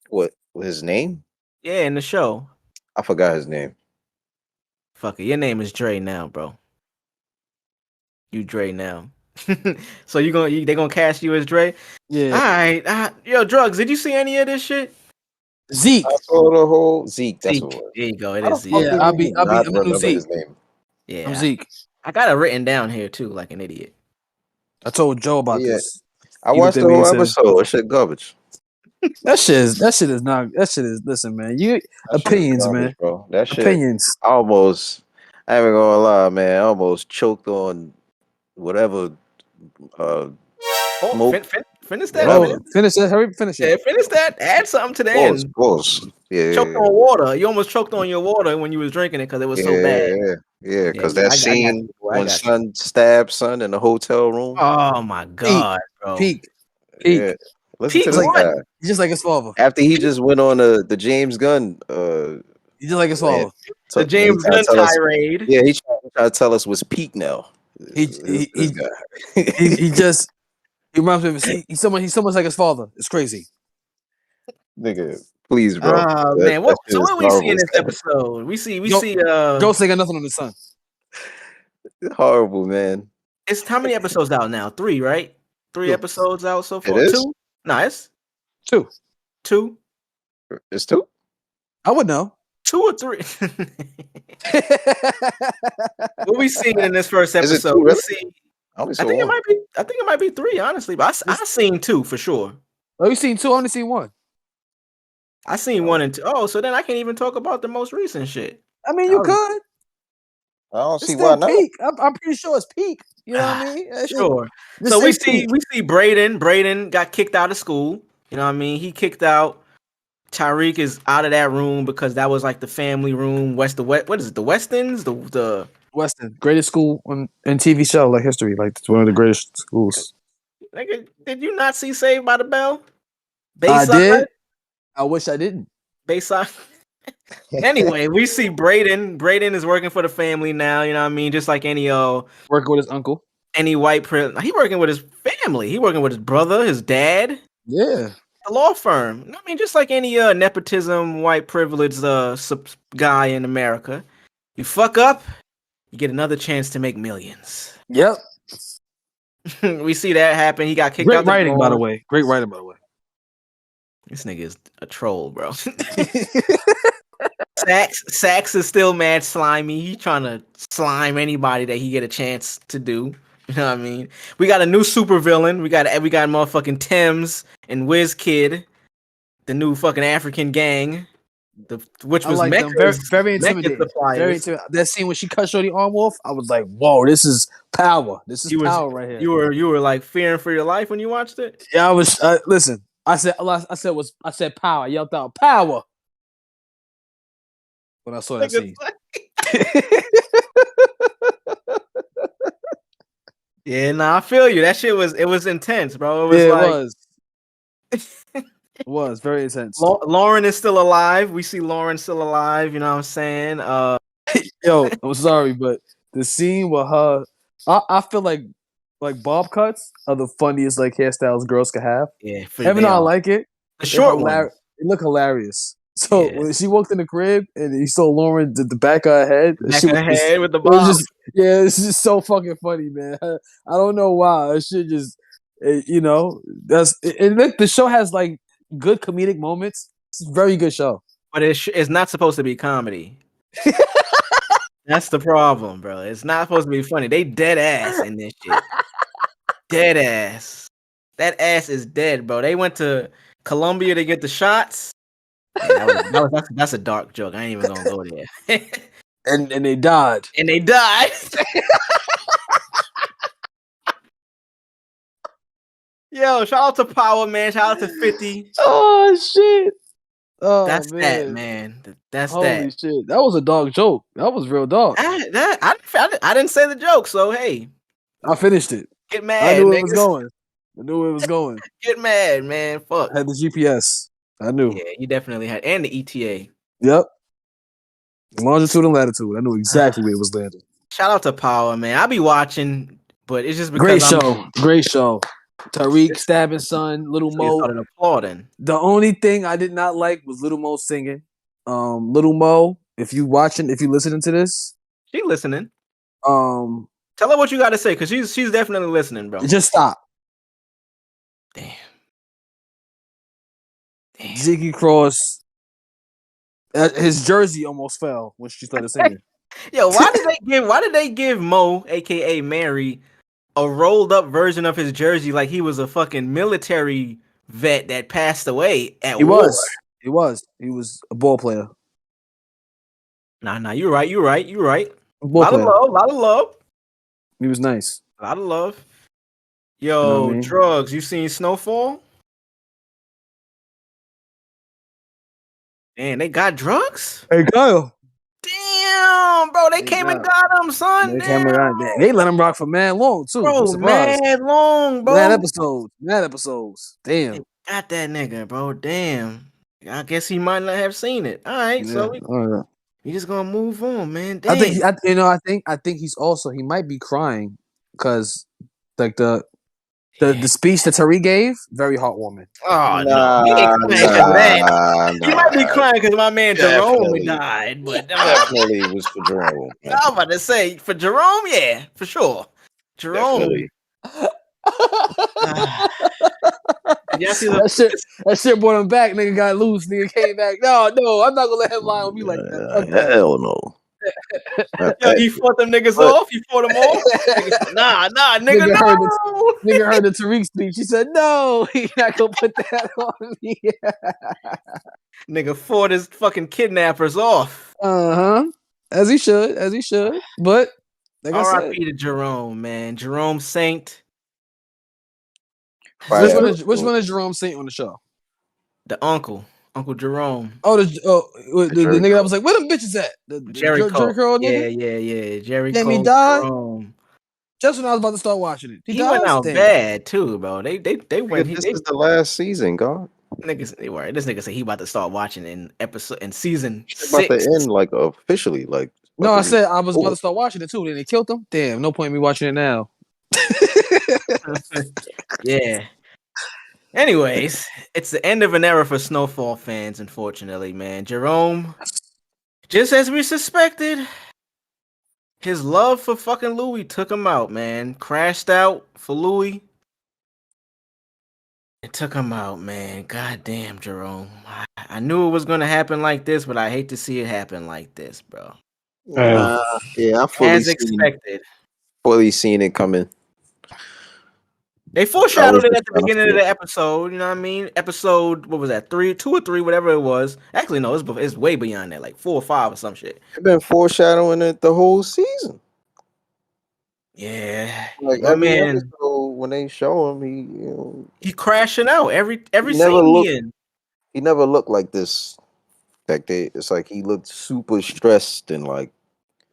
Speaker 8: What his name?
Speaker 7: Yeah, in the show.
Speaker 8: I forgot his name.
Speaker 7: Fuck it, your name is Dre now, bro. You Dre now. So they gonna cast you as Dre?
Speaker 6: Yeah.
Speaker 7: All right. Yo, Drugs. Did you see any of this shit?
Speaker 6: Zeke.
Speaker 8: I saw the whole Zeke. That's
Speaker 7: Zeke.
Speaker 8: what it was.
Speaker 7: There you go. It
Speaker 8: How
Speaker 7: is
Speaker 8: the fuck
Speaker 7: Zeke.
Speaker 6: Yeah,
Speaker 8: did
Speaker 6: I'm
Speaker 8: he not
Speaker 6: a new
Speaker 8: remember
Speaker 6: Zeke.
Speaker 8: his name?
Speaker 7: Yeah,
Speaker 6: I'm Zeke.
Speaker 7: I got it written down here too, like an idiot.
Speaker 6: I told Joe about
Speaker 8: Yeah.
Speaker 6: this.
Speaker 8: I
Speaker 6: He looked
Speaker 8: watched
Speaker 6: at
Speaker 8: the
Speaker 6: me and
Speaker 8: whole
Speaker 6: said,
Speaker 8: episode. That shit garbage.
Speaker 6: That shit is not. That shit is. Listen, man. You
Speaker 8: That shit is
Speaker 6: opinions,
Speaker 8: garbage,
Speaker 6: man.
Speaker 8: bro. That shit.
Speaker 6: Opinions.
Speaker 8: I ain't even gonna lie, man. I almost choked on whatever smoke.
Speaker 7: Finish that,
Speaker 8: Whatever.
Speaker 6: Oh,
Speaker 7: man.
Speaker 6: finish it. Hurry, finish
Speaker 7: Yeah,
Speaker 6: it.
Speaker 7: finish that. Add something to the
Speaker 8: Pause.
Speaker 7: end.
Speaker 8: Pause. Yeah.
Speaker 7: Choked on water. You almost choked on your water when you was drinking it because it was so bad.
Speaker 8: Yeah. Because
Speaker 7: Yeah,
Speaker 8: that
Speaker 7: I got
Speaker 8: scene
Speaker 7: you, boy. I
Speaker 8: when
Speaker 7: got you.
Speaker 8: Son stabbed Son in the hotel room.
Speaker 7: Oh my
Speaker 6: Peak.
Speaker 7: god, bro.
Speaker 6: Peak.
Speaker 8: Yeah. Listen
Speaker 7: Peak
Speaker 8: to
Speaker 6: He's
Speaker 8: this
Speaker 6: like
Speaker 8: guy.
Speaker 6: he's just like his father.
Speaker 8: After he just went on the James Gunn
Speaker 6: He's just like his
Speaker 8: rant,
Speaker 6: father.
Speaker 7: The
Speaker 8: and he
Speaker 7: James
Speaker 8: tried
Speaker 7: Gunn
Speaker 8: to tell us,
Speaker 7: tirade.
Speaker 8: yeah, he tried to tell us what's peak now.
Speaker 6: He
Speaker 8: This guy.
Speaker 6: he reminds me of he's so much like his father. It's crazy.
Speaker 8: Nigga, please, bro.
Speaker 7: Oh
Speaker 8: That,
Speaker 7: man,
Speaker 8: that
Speaker 7: so
Speaker 8: shit is
Speaker 7: what we see in
Speaker 8: horrible.
Speaker 7: this episode? We see
Speaker 6: Joe's saying nothing on his son.
Speaker 8: Horrible, man.
Speaker 7: it's how many episodes out now? 3, right? 3
Speaker 6: Two.
Speaker 7: episodes out so far.
Speaker 8: It is?
Speaker 7: 2? Nice.
Speaker 6: 2.
Speaker 7: 2?
Speaker 8: It's two?
Speaker 6: I would know.
Speaker 7: 2 or 3? What we seeing in this first
Speaker 8: Is it
Speaker 7: episode?
Speaker 8: two,
Speaker 7: We
Speaker 8: really?
Speaker 7: see.
Speaker 8: I only
Speaker 7: I
Speaker 8: saw
Speaker 7: think
Speaker 8: one.
Speaker 7: it might be 3, honestly. But I seen 2 for sure.
Speaker 6: Oh, you seen 2? I only seen 1.
Speaker 7: I seen 1 and 2. Oh, so then I can't even talk about the most recent shit.
Speaker 6: I mean, you could.
Speaker 8: I don't
Speaker 6: It's
Speaker 8: see why
Speaker 6: still
Speaker 8: not.
Speaker 6: peak. I'm pretty sure it's peak. You know what I mean?
Speaker 7: Sure.
Speaker 6: Just
Speaker 7: So we
Speaker 6: say
Speaker 7: see Braden. Braden got kicked out of school. You know what I mean? He kicked out. Tyreek is out of that room because that was like the family room. What is it? The Westons? The
Speaker 6: Weston, greatest school in TV show like history. Like it's one of the greatest schools.
Speaker 7: Nigga, did you not see Saved by the Bell?
Speaker 6: I
Speaker 7: Bayside?
Speaker 6: did. I wish I didn't.
Speaker 7: Bayside. Anyway, we see Braden. Braden is working for the family now. You know what I mean? Just like any
Speaker 6: Working with his uncle.
Speaker 7: any white he working with his family. He working with his brother, his dad.
Speaker 6: Yeah.
Speaker 7: A law firm. I mean, just like any nepotism, white privileged guy in America. You fuck up, you get another chance to make millions.
Speaker 6: Yep.
Speaker 7: We see that happen. He got kicked
Speaker 6: Great
Speaker 7: out.
Speaker 6: writing, by the way. Great writing, by the way.
Speaker 7: This nigga is a troll, bro. Sax is still mad slimy. He trying to slime anybody that he get a chance to do. You know what I mean? We got a new supervillain. We got motherfucking Thames and WizKid, the new fucking African gang. Which was
Speaker 6: like them. Very intimidating. Very intimidating. That scene when she cut Shorty arm off, I was like, "Whoa, this is power. This is power right here."
Speaker 7: You were like fearing for your life when you watched it.
Speaker 6: Yeah, I was. Listen, I said power. I yelled out power when I saw that scene.
Speaker 7: Yeah, nah, I feel you. That shit was intense, bro.
Speaker 6: It was very intense.
Speaker 7: Lauren is still alive. We see Lauren still alive. You know what I'm saying?
Speaker 6: Yo, I'm sorry, but the scene with her, I feel like bob cuts are the funniest like hairstyles girls could have.
Speaker 7: Yeah,
Speaker 6: even though I like it,
Speaker 7: the short one.
Speaker 6: It look hilarious. So when she walked in the crib and you saw Lauren the back of her head,
Speaker 7: with the bob.
Speaker 6: It's just so fucking funny, man. I don't know why. It should just, the show has like good comedic moments. It's a very good show,
Speaker 7: but it's not supposed to be comedy. That's the problem, bro. It's not supposed to be funny. They dead ass in this shit. Dead ass. That ass is dead, bro. They went to Colombia to get the shots. That's a dark joke. I ain't even gonna go there.
Speaker 6: and they died.
Speaker 7: And they died. Yo, shout out to Power, man. Shout out to 50.
Speaker 6: Oh shit. Oh,
Speaker 7: that's
Speaker 6: man.
Speaker 7: that, man. That's
Speaker 6: Holy
Speaker 7: that.
Speaker 6: Shit. That was a dog joke. That was real dog.
Speaker 7: I didn't say the joke, so hey.
Speaker 6: I finished it.
Speaker 7: Get mad.
Speaker 6: I knew
Speaker 7: niggas.
Speaker 6: it was going. I knew it was going.
Speaker 7: Get mad, man. Fuck.
Speaker 6: I had the GPS. I knew.
Speaker 7: Yeah, you definitely had. And the ETA.
Speaker 6: Yep. Longitude and latitude. I knew exactly where it was landing.
Speaker 7: Shout out to Power, man. I'll be watching, but it's just because
Speaker 6: Great show. Tariq stabbing son, Little
Speaker 7: So you
Speaker 6: Mo.
Speaker 7: started applauding.
Speaker 6: The only thing I did not like was Little Mo singing. Little Mo, if you listening to this,
Speaker 7: She listening.
Speaker 6: um,
Speaker 7: Tell her what you got to say, because she's definitely listening, bro.
Speaker 6: just stop.
Speaker 7: Damn.
Speaker 6: Ziggy Cross, his jersey almost fell when she started singing.
Speaker 7: Yo, why did they give Mo, aka Mary, a rolled up version of his jersey like he was a fucking military vet that passed away at war?
Speaker 6: He was a ball player.
Speaker 7: Nah, you're right.
Speaker 6: A ball player.
Speaker 7: Lot of love.
Speaker 6: He was nice.
Speaker 7: A lot of love.
Speaker 6: You
Speaker 7: Yo,
Speaker 6: know what I mean?
Speaker 7: Drugs, you seen Snowfall? Man, they got drugs?
Speaker 6: Hey, Kyle.
Speaker 7: Damn, bro, they came and got him, son.
Speaker 6: They let him rock for mad long too.
Speaker 7: Bro,
Speaker 6: I'm surprised.
Speaker 7: mad long, bro.
Speaker 6: Mad episodes. Damn.
Speaker 7: They got that nigga, bro. Damn. I guess he might not have seen it. All right, so we just gonna move on, man. Damn.
Speaker 6: I think he's also, he might be crying because like the speech that Tariq gave, very heartwarming.
Speaker 7: Oh no, he might be crying because my man Jerome died, but
Speaker 8: Definitely was for Jerome. Man.
Speaker 7: I was about to say for Jerome, yeah, for sure. Jerome. Y'all see
Speaker 6: that shit brought him back. Nigga got loose. Nigga came back. No, I'm not gonna let him lie on me like that.
Speaker 8: Hell no.
Speaker 7: Yo, he fought them niggas off. He fought them off. Nah, nigga, no.
Speaker 6: Nigga heard the Tariq speech. He said, "No, he not gonna put that on me."
Speaker 7: Nigga fought his fucking kidnappers off.
Speaker 6: As he should. But like
Speaker 7: R.I.P. to Jerome, man. Jerome Saint.
Speaker 6: Which one is Jerome Saint on the show?
Speaker 7: The Uncle Jerome.
Speaker 6: Oh, the nigga that was like, "Where them bitches at?"
Speaker 7: Jerry Cole. Yeah. Jerry Cole.
Speaker 6: Died.
Speaker 7: Jerome.
Speaker 6: Just when I was about to start watching it,
Speaker 7: he went out bad too, bro. They went.
Speaker 8: This is the last season, God.
Speaker 7: Niggas, this nigga said he about to start watching in season 6.
Speaker 8: About to end like officially, like.
Speaker 6: No, I said I was about to start watching it too. Then they killed him. Damn, no point in me watching it now.
Speaker 7: Yeah. Anyways, it's the end of an era for Snowfall fans, unfortunately, man. Jerome, just as we suspected, his love for fucking Louis took him out, man. Crashed out for Louis. It took him out, man. Goddamn, Jerome. I knew it was going to happen like this, but I hate to see it happen like this, bro.
Speaker 8: I fully seen it coming.
Speaker 7: They foreshadowed it at the beginning of the episode. You know what I mean? Episode, what was that? 2 or 3, whatever it was. Actually, no, it's way beyond that, like 4 or 5 or some shit.
Speaker 8: They've been foreshadowing it the whole season.
Speaker 7: Yeah,
Speaker 8: like every episode when they show him,
Speaker 7: he crashing out every scene.
Speaker 8: He never looked like this. It's like he looked super stressed and like.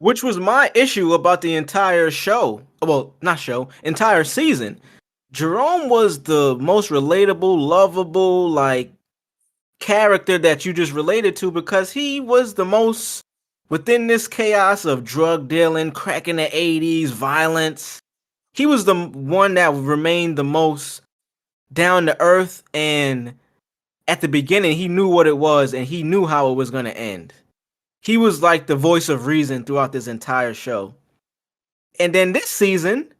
Speaker 7: Which was my issue about the entire show. Well, not show, entire season. Jerome was the most relatable, lovable, like character that you just related to because he was the most within this chaos of drug dealing, crack in the 80s, violence. He was the one that remained the most down to earth, and at the beginning he knew what it was and he knew how it was going to end. He was like the voice of reason throughout this entire show. And then this season,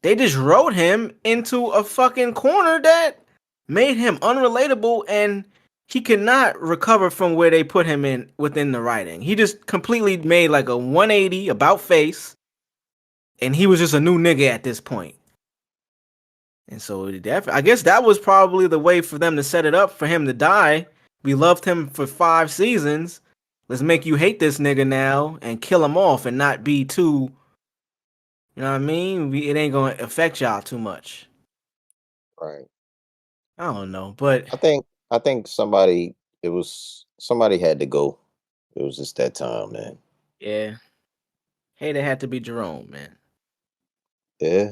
Speaker 7: they just wrote him into a fucking corner that made him unrelatable, and he could not recover from where they put him in within the writing. He just completely made like a 180 about face, and he was just a new nigga at this point. And so I guess that was probably the way for them to set it up for him to die. We loved him for 5 seasons. Let's make you hate this nigga now and kill him off and not be too, you know what I mean? It ain't going to affect y'all too much.
Speaker 8: Right.
Speaker 7: I don't know, but
Speaker 8: I think somebody had to go. It was just that time, man.
Speaker 7: Yeah. Hey, they had to be Jerome, man.
Speaker 8: Yeah.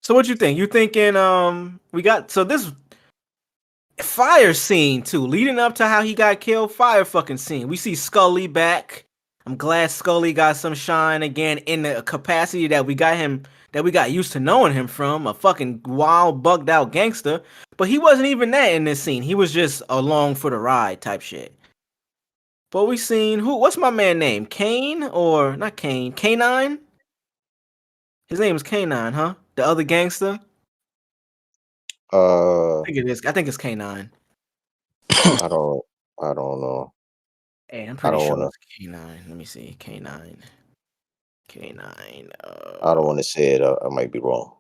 Speaker 7: So what you think? You thinking we got this fire scene too, leading up to how he got killed, fire fucking scene. We see Scully back. I'm glad Scully got some shine again in the capacity that we got him that we got used to knowing him from, a fucking wild, bugged out gangster. But he wasn't even that in this scene. He was just along for the ride type shit. But we seen what's my man name? Kane or not Kane? K9? His name is K9, huh? The other gangster? I think it is. I think it's K9.
Speaker 8: I don't know.
Speaker 7: Hey, I'm pretty sure it's K9. Let me see. K9. K9.
Speaker 8: I don't want to say it. I might be wrong.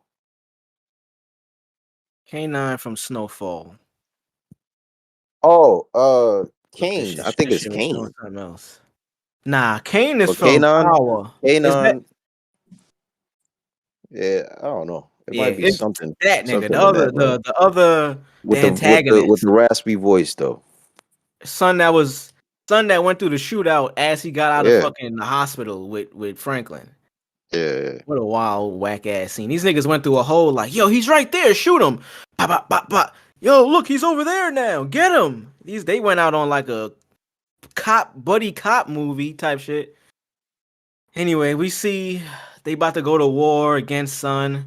Speaker 7: K9 from Snowfall.
Speaker 8: Oh, Kane. I think it's Kane.
Speaker 7: Else. Nah, Kane is from
Speaker 8: K9,
Speaker 7: Power.
Speaker 8: K9. Yeah, I don't know. It might be something.
Speaker 7: That nigga. The other antagonist
Speaker 8: with the raspy voice though.
Speaker 7: Son that went through the shootout as he got out of fucking the hospital with Franklin.
Speaker 8: Yeah.
Speaker 7: What a wild whack ass scene. These niggas went through a whole like, yo, he's right there, shoot him. Bop, bop, bop, bop. Yo, look, he's over there now. Get him. They went out on like a buddy cop movie type shit. Anyway, we see they about to go to war against Sun.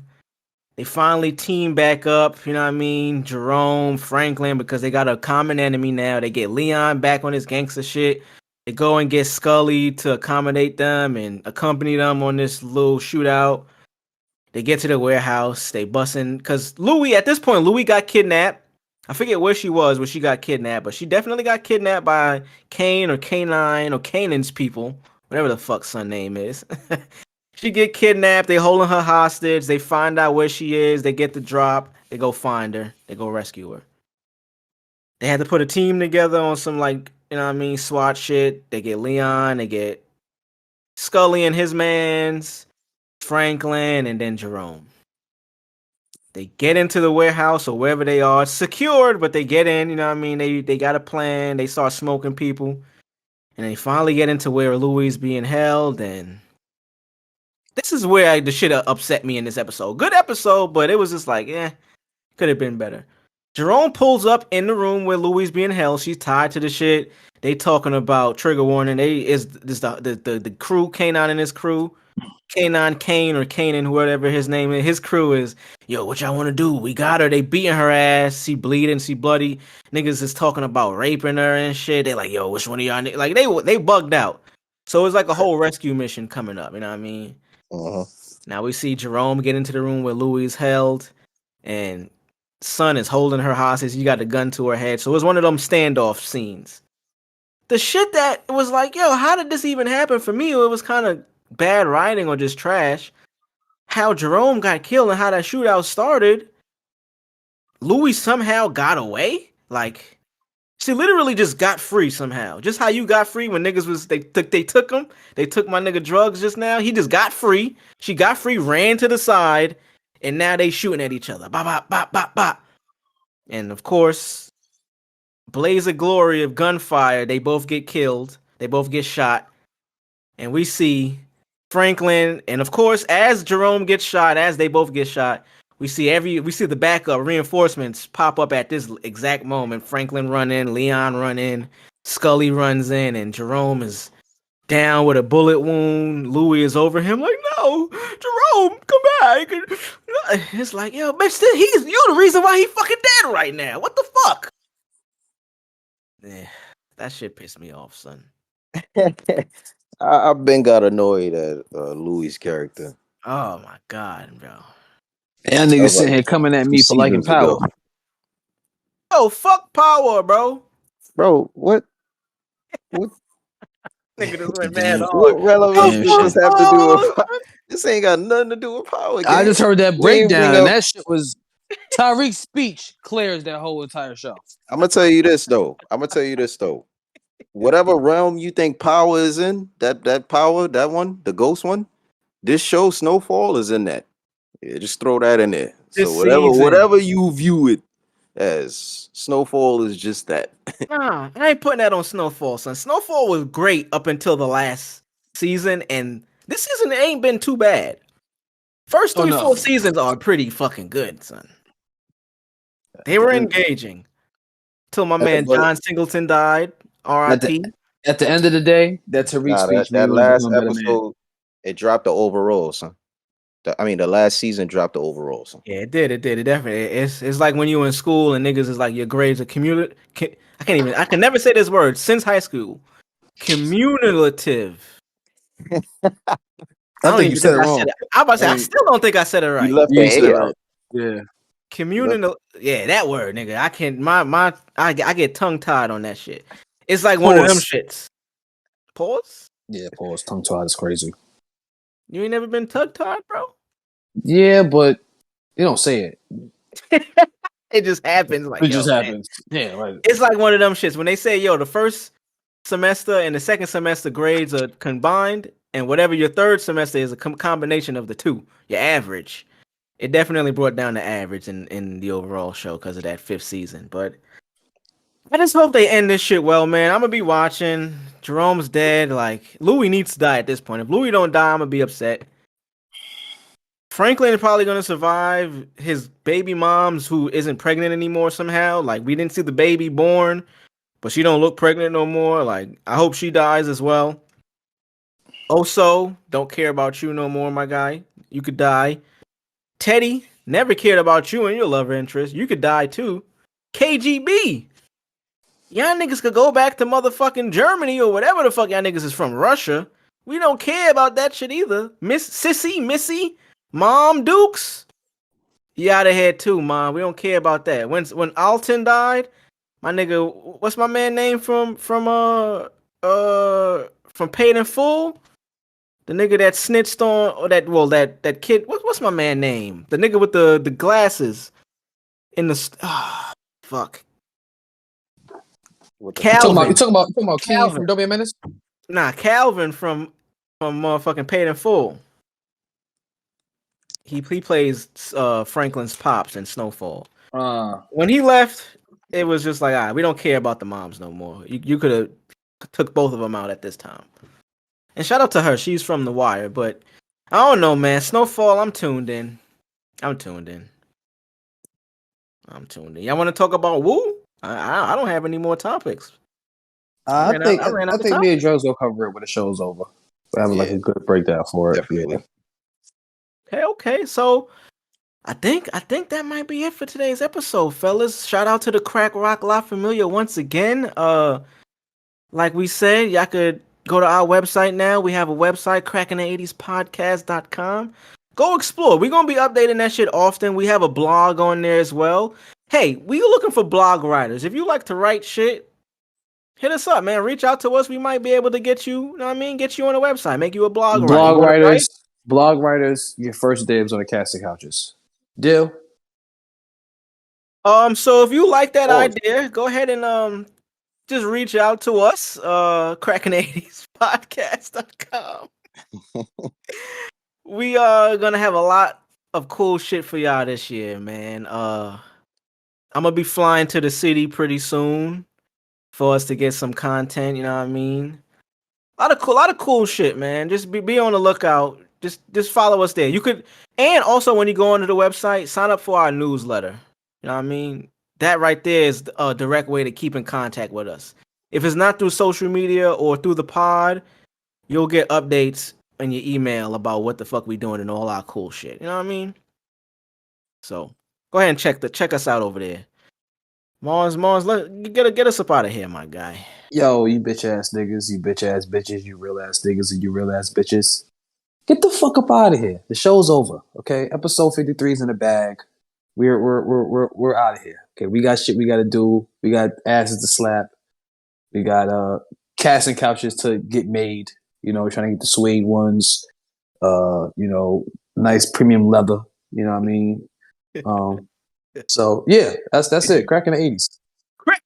Speaker 7: They finally team back up, you know what I mean? Jerome, Franklin, because they got a common enemy now. They get Leon back on his gangster shit. They go and get Scully to accommodate them and accompany them on this little shootout. They get to the warehouse. They busting because at this point, Louis got kidnapped. I forget where she was when she got kidnapped, but she definitely got kidnapped by Kane or K9 or Kanan's people, whatever the fuck son name is. She get kidnapped. They holding her hostage. They find out where she is. They get the drop. They go find her. They go rescue her. They had to put a team together on some like, you know what I mean, SWAT shit. They get Leon. They get Scully and his mans, Franklin, and then Jerome. They get into the warehouse or wherever they are, secured, but they get in, you know what I mean? They got a plan. They start smoking people. And they finally get into where Louis is being held. And this is where the shit upset me in this episode. Good episode, but it was just like, could have been better. Jerome pulls up in the room where Louis is being held. She's tied to the shit. They talking about trigger warning. The crew, K9 and his crew. K9 Kane or Kanan, whatever his name is, his crew is, yo, what y'all want to do? We got her. They beating her ass. She bleeding. She bloody. Niggas is talking about raping her and shit. They like, yo, which one of y'all? Like, they bugged out. So it's like a whole rescue mission coming up. You know what I mean?
Speaker 8: Uh-huh.
Speaker 7: Now we see Jerome get into the room where Louis is held, and Son is holding her hostage. You got the gun to her head. So it was one of them standoff scenes. The shit that was like, yo, how did this even happen? For me, it was kind of bad writing or just trash. How Jerome got killed and how that shootout started. Louis somehow got away. Like, she literally just got free somehow. Just how you got free when niggas was they took him. They took my nigga drugs just now. He just got free. She got free, ran to the side, and now they shooting at each other. Bop bop bop bop bop. And of course, blaze of glory of gunfire. They both get killed. They both get shot. And we see Franklin, and of course, as Jerome gets shot, as they both get shot, we see the backup reinforcements pop up at this exact moment. Franklin run in, Leon run in, Scully runs in, and Jerome is down with a bullet wound. Louis is over him like, no, Jerome, come back. It's like, yo, bitch, you the reason why he fucking dead right now. What the fuck? Yeah, that shit pissed me off, son.
Speaker 8: I've been got annoyed at Louis' character.
Speaker 7: Oh my god, bro.
Speaker 6: And niggas sitting here coming at me for liking Power.
Speaker 7: Oh, fuck Power, bro.
Speaker 8: Bro, what?
Speaker 7: Nigga just went mad hard.
Speaker 8: What relevance does this have to do with Power? This ain't got nothing to do with Power.
Speaker 6: I just heard that breakdown, and that shit was Tyreek's speech clears that whole entire show.
Speaker 8: I'm gonna tell you this though. Whatever realm you think Power is in, that Power, that one, the ghost one, this show Snowfall is in that. Yeah, just throw that in there. So whatever you view it as, Snowfall is just that.
Speaker 7: Nah, I ain't putting that on Snowfall, son. Snowfall was great up until the last season, and this season ain't been too bad. First 4 seasons are pretty fucking good, son. They were engaging. Till my man John Singleton died. R.I.P.
Speaker 6: At the end of the day, that Tariq speech.
Speaker 8: That last episode, it dropped the overall, son. The last season dropped the overall. So.
Speaker 7: Yeah, it did. It definitely. It's like when you were in school and niggas is like your grades are cumulative. I can never say this word since high school. Cumulative.
Speaker 6: I think you said it wrong.
Speaker 7: I'm about to say, I still don't think I said it right.
Speaker 8: You left the A out.
Speaker 6: Yeah.
Speaker 7: Communal. Yeah, that word, nigga. I can't. I get tongue tied on that shit. It's like one of them shits. Pause.
Speaker 6: Yeah, pause. Tongue tied is crazy.
Speaker 7: You ain't never been tongue tied, bro?
Speaker 6: Yeah, but you don't say it.
Speaker 7: It just happens. Like,
Speaker 6: it just happens. Yeah, right.
Speaker 7: It's like one of them shits when they say, "Yo, the first semester and the second semester grades are combined, and whatever your third semester is a combination of the two. Your average." It definitely brought down the average in the overall show because of that 5th season. But I just hope they end this shit well, man. I'm gonna be watching. Jerome's dead. Like, Louis needs to die at this point. If Louis don't die, I'm gonna be upset. Franklin is probably gonna survive. His baby mom's who isn't pregnant anymore somehow. Like, we didn't see the baby born, but she don't look pregnant no more. Like, I hope she dies as well. Also, don't care about you no more, my guy. You could die. Teddy, never cared about you and your love interest. You could die too. KGB. Y'all niggas could go back to motherfucking Germany or whatever the fuck y'all niggas is from. Russia. We don't care about that shit either. Missy, Mom Dukes. You out of here too, Mom. We don't care about that. When Alton died, my nigga, what's my man name from Paid in Full? The nigga that snitched on, or that kid. What's my man name? The nigga with the glasses in the fuck. Calvin.
Speaker 6: You talking about Calvin from W Menace?
Speaker 7: Nah, Calvin from motherfucking Paid in Full. He plays Franklin's pops in Snowfall. When he left, it was just like, we don't care about the moms no more. You could have took both of them out at this time. And shout out to her. She's from The Wire. But I don't know, man. Snowfall, I'm tuned in. Y'all want to talk about Woo? I don't have any more topics.
Speaker 6: I think me and Joe's will cover it when the show's over. We'll have like a good breakdown for it.
Speaker 8: Definitely.
Speaker 7: Okay. So I think that might be it for today's episode, fellas. Shout out to the Crack Rock La Familia once again. Like we said, y'all could go to our website now. We have a website, crackingthe80spodcast.com. Go explore. We're going to be updating that shit often. We have a blog on there as well. Hey, we looking for blog writers. If you like to write shit, hit us up, man. Reach out to us. We might be able to get you know what I mean? Get you on a website. Make you a blog writer.
Speaker 6: Blog writers, your first dibs on the casting couches. Deal?
Speaker 7: So if you like that idea, go ahead and just reach out to us, crackingthe80spodcast.com. We are gonna have a lot of cool shit for y'all this year, man. I'm gonna be flying to the city pretty soon for us to get some content, you know what I mean? A lot of cool shit, man. Just be on the lookout. Just follow us there. You could, and also when you go onto the website, sign up for our newsletter. You know what I mean? That right there is a direct way to keep in contact with us. If it's not through social media or through the pod, you'll get updates in your email about what the fuck we doing and all our cool shit. You know what I mean? So go ahead and check us out over there. Mars, get us up out of here, my guy.
Speaker 6: Yo, you bitch ass niggas, you bitch ass bitches, you real ass niggas, and you real ass bitches. Get the fuck up out of here. The show's over. Okay, episode 53 is in the bag. We're out of here. Okay, we got shit we got to do. We got asses to slap. We got casting couches to get made. You know, we're trying to get the suede ones. Nice premium leather. You know what I mean? So yeah, that's it. Cracking the 80s.
Speaker 7: Quick.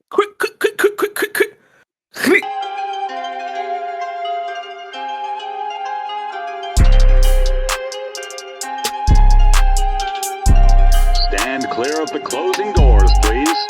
Speaker 3: Stand clear of the closing doors, please.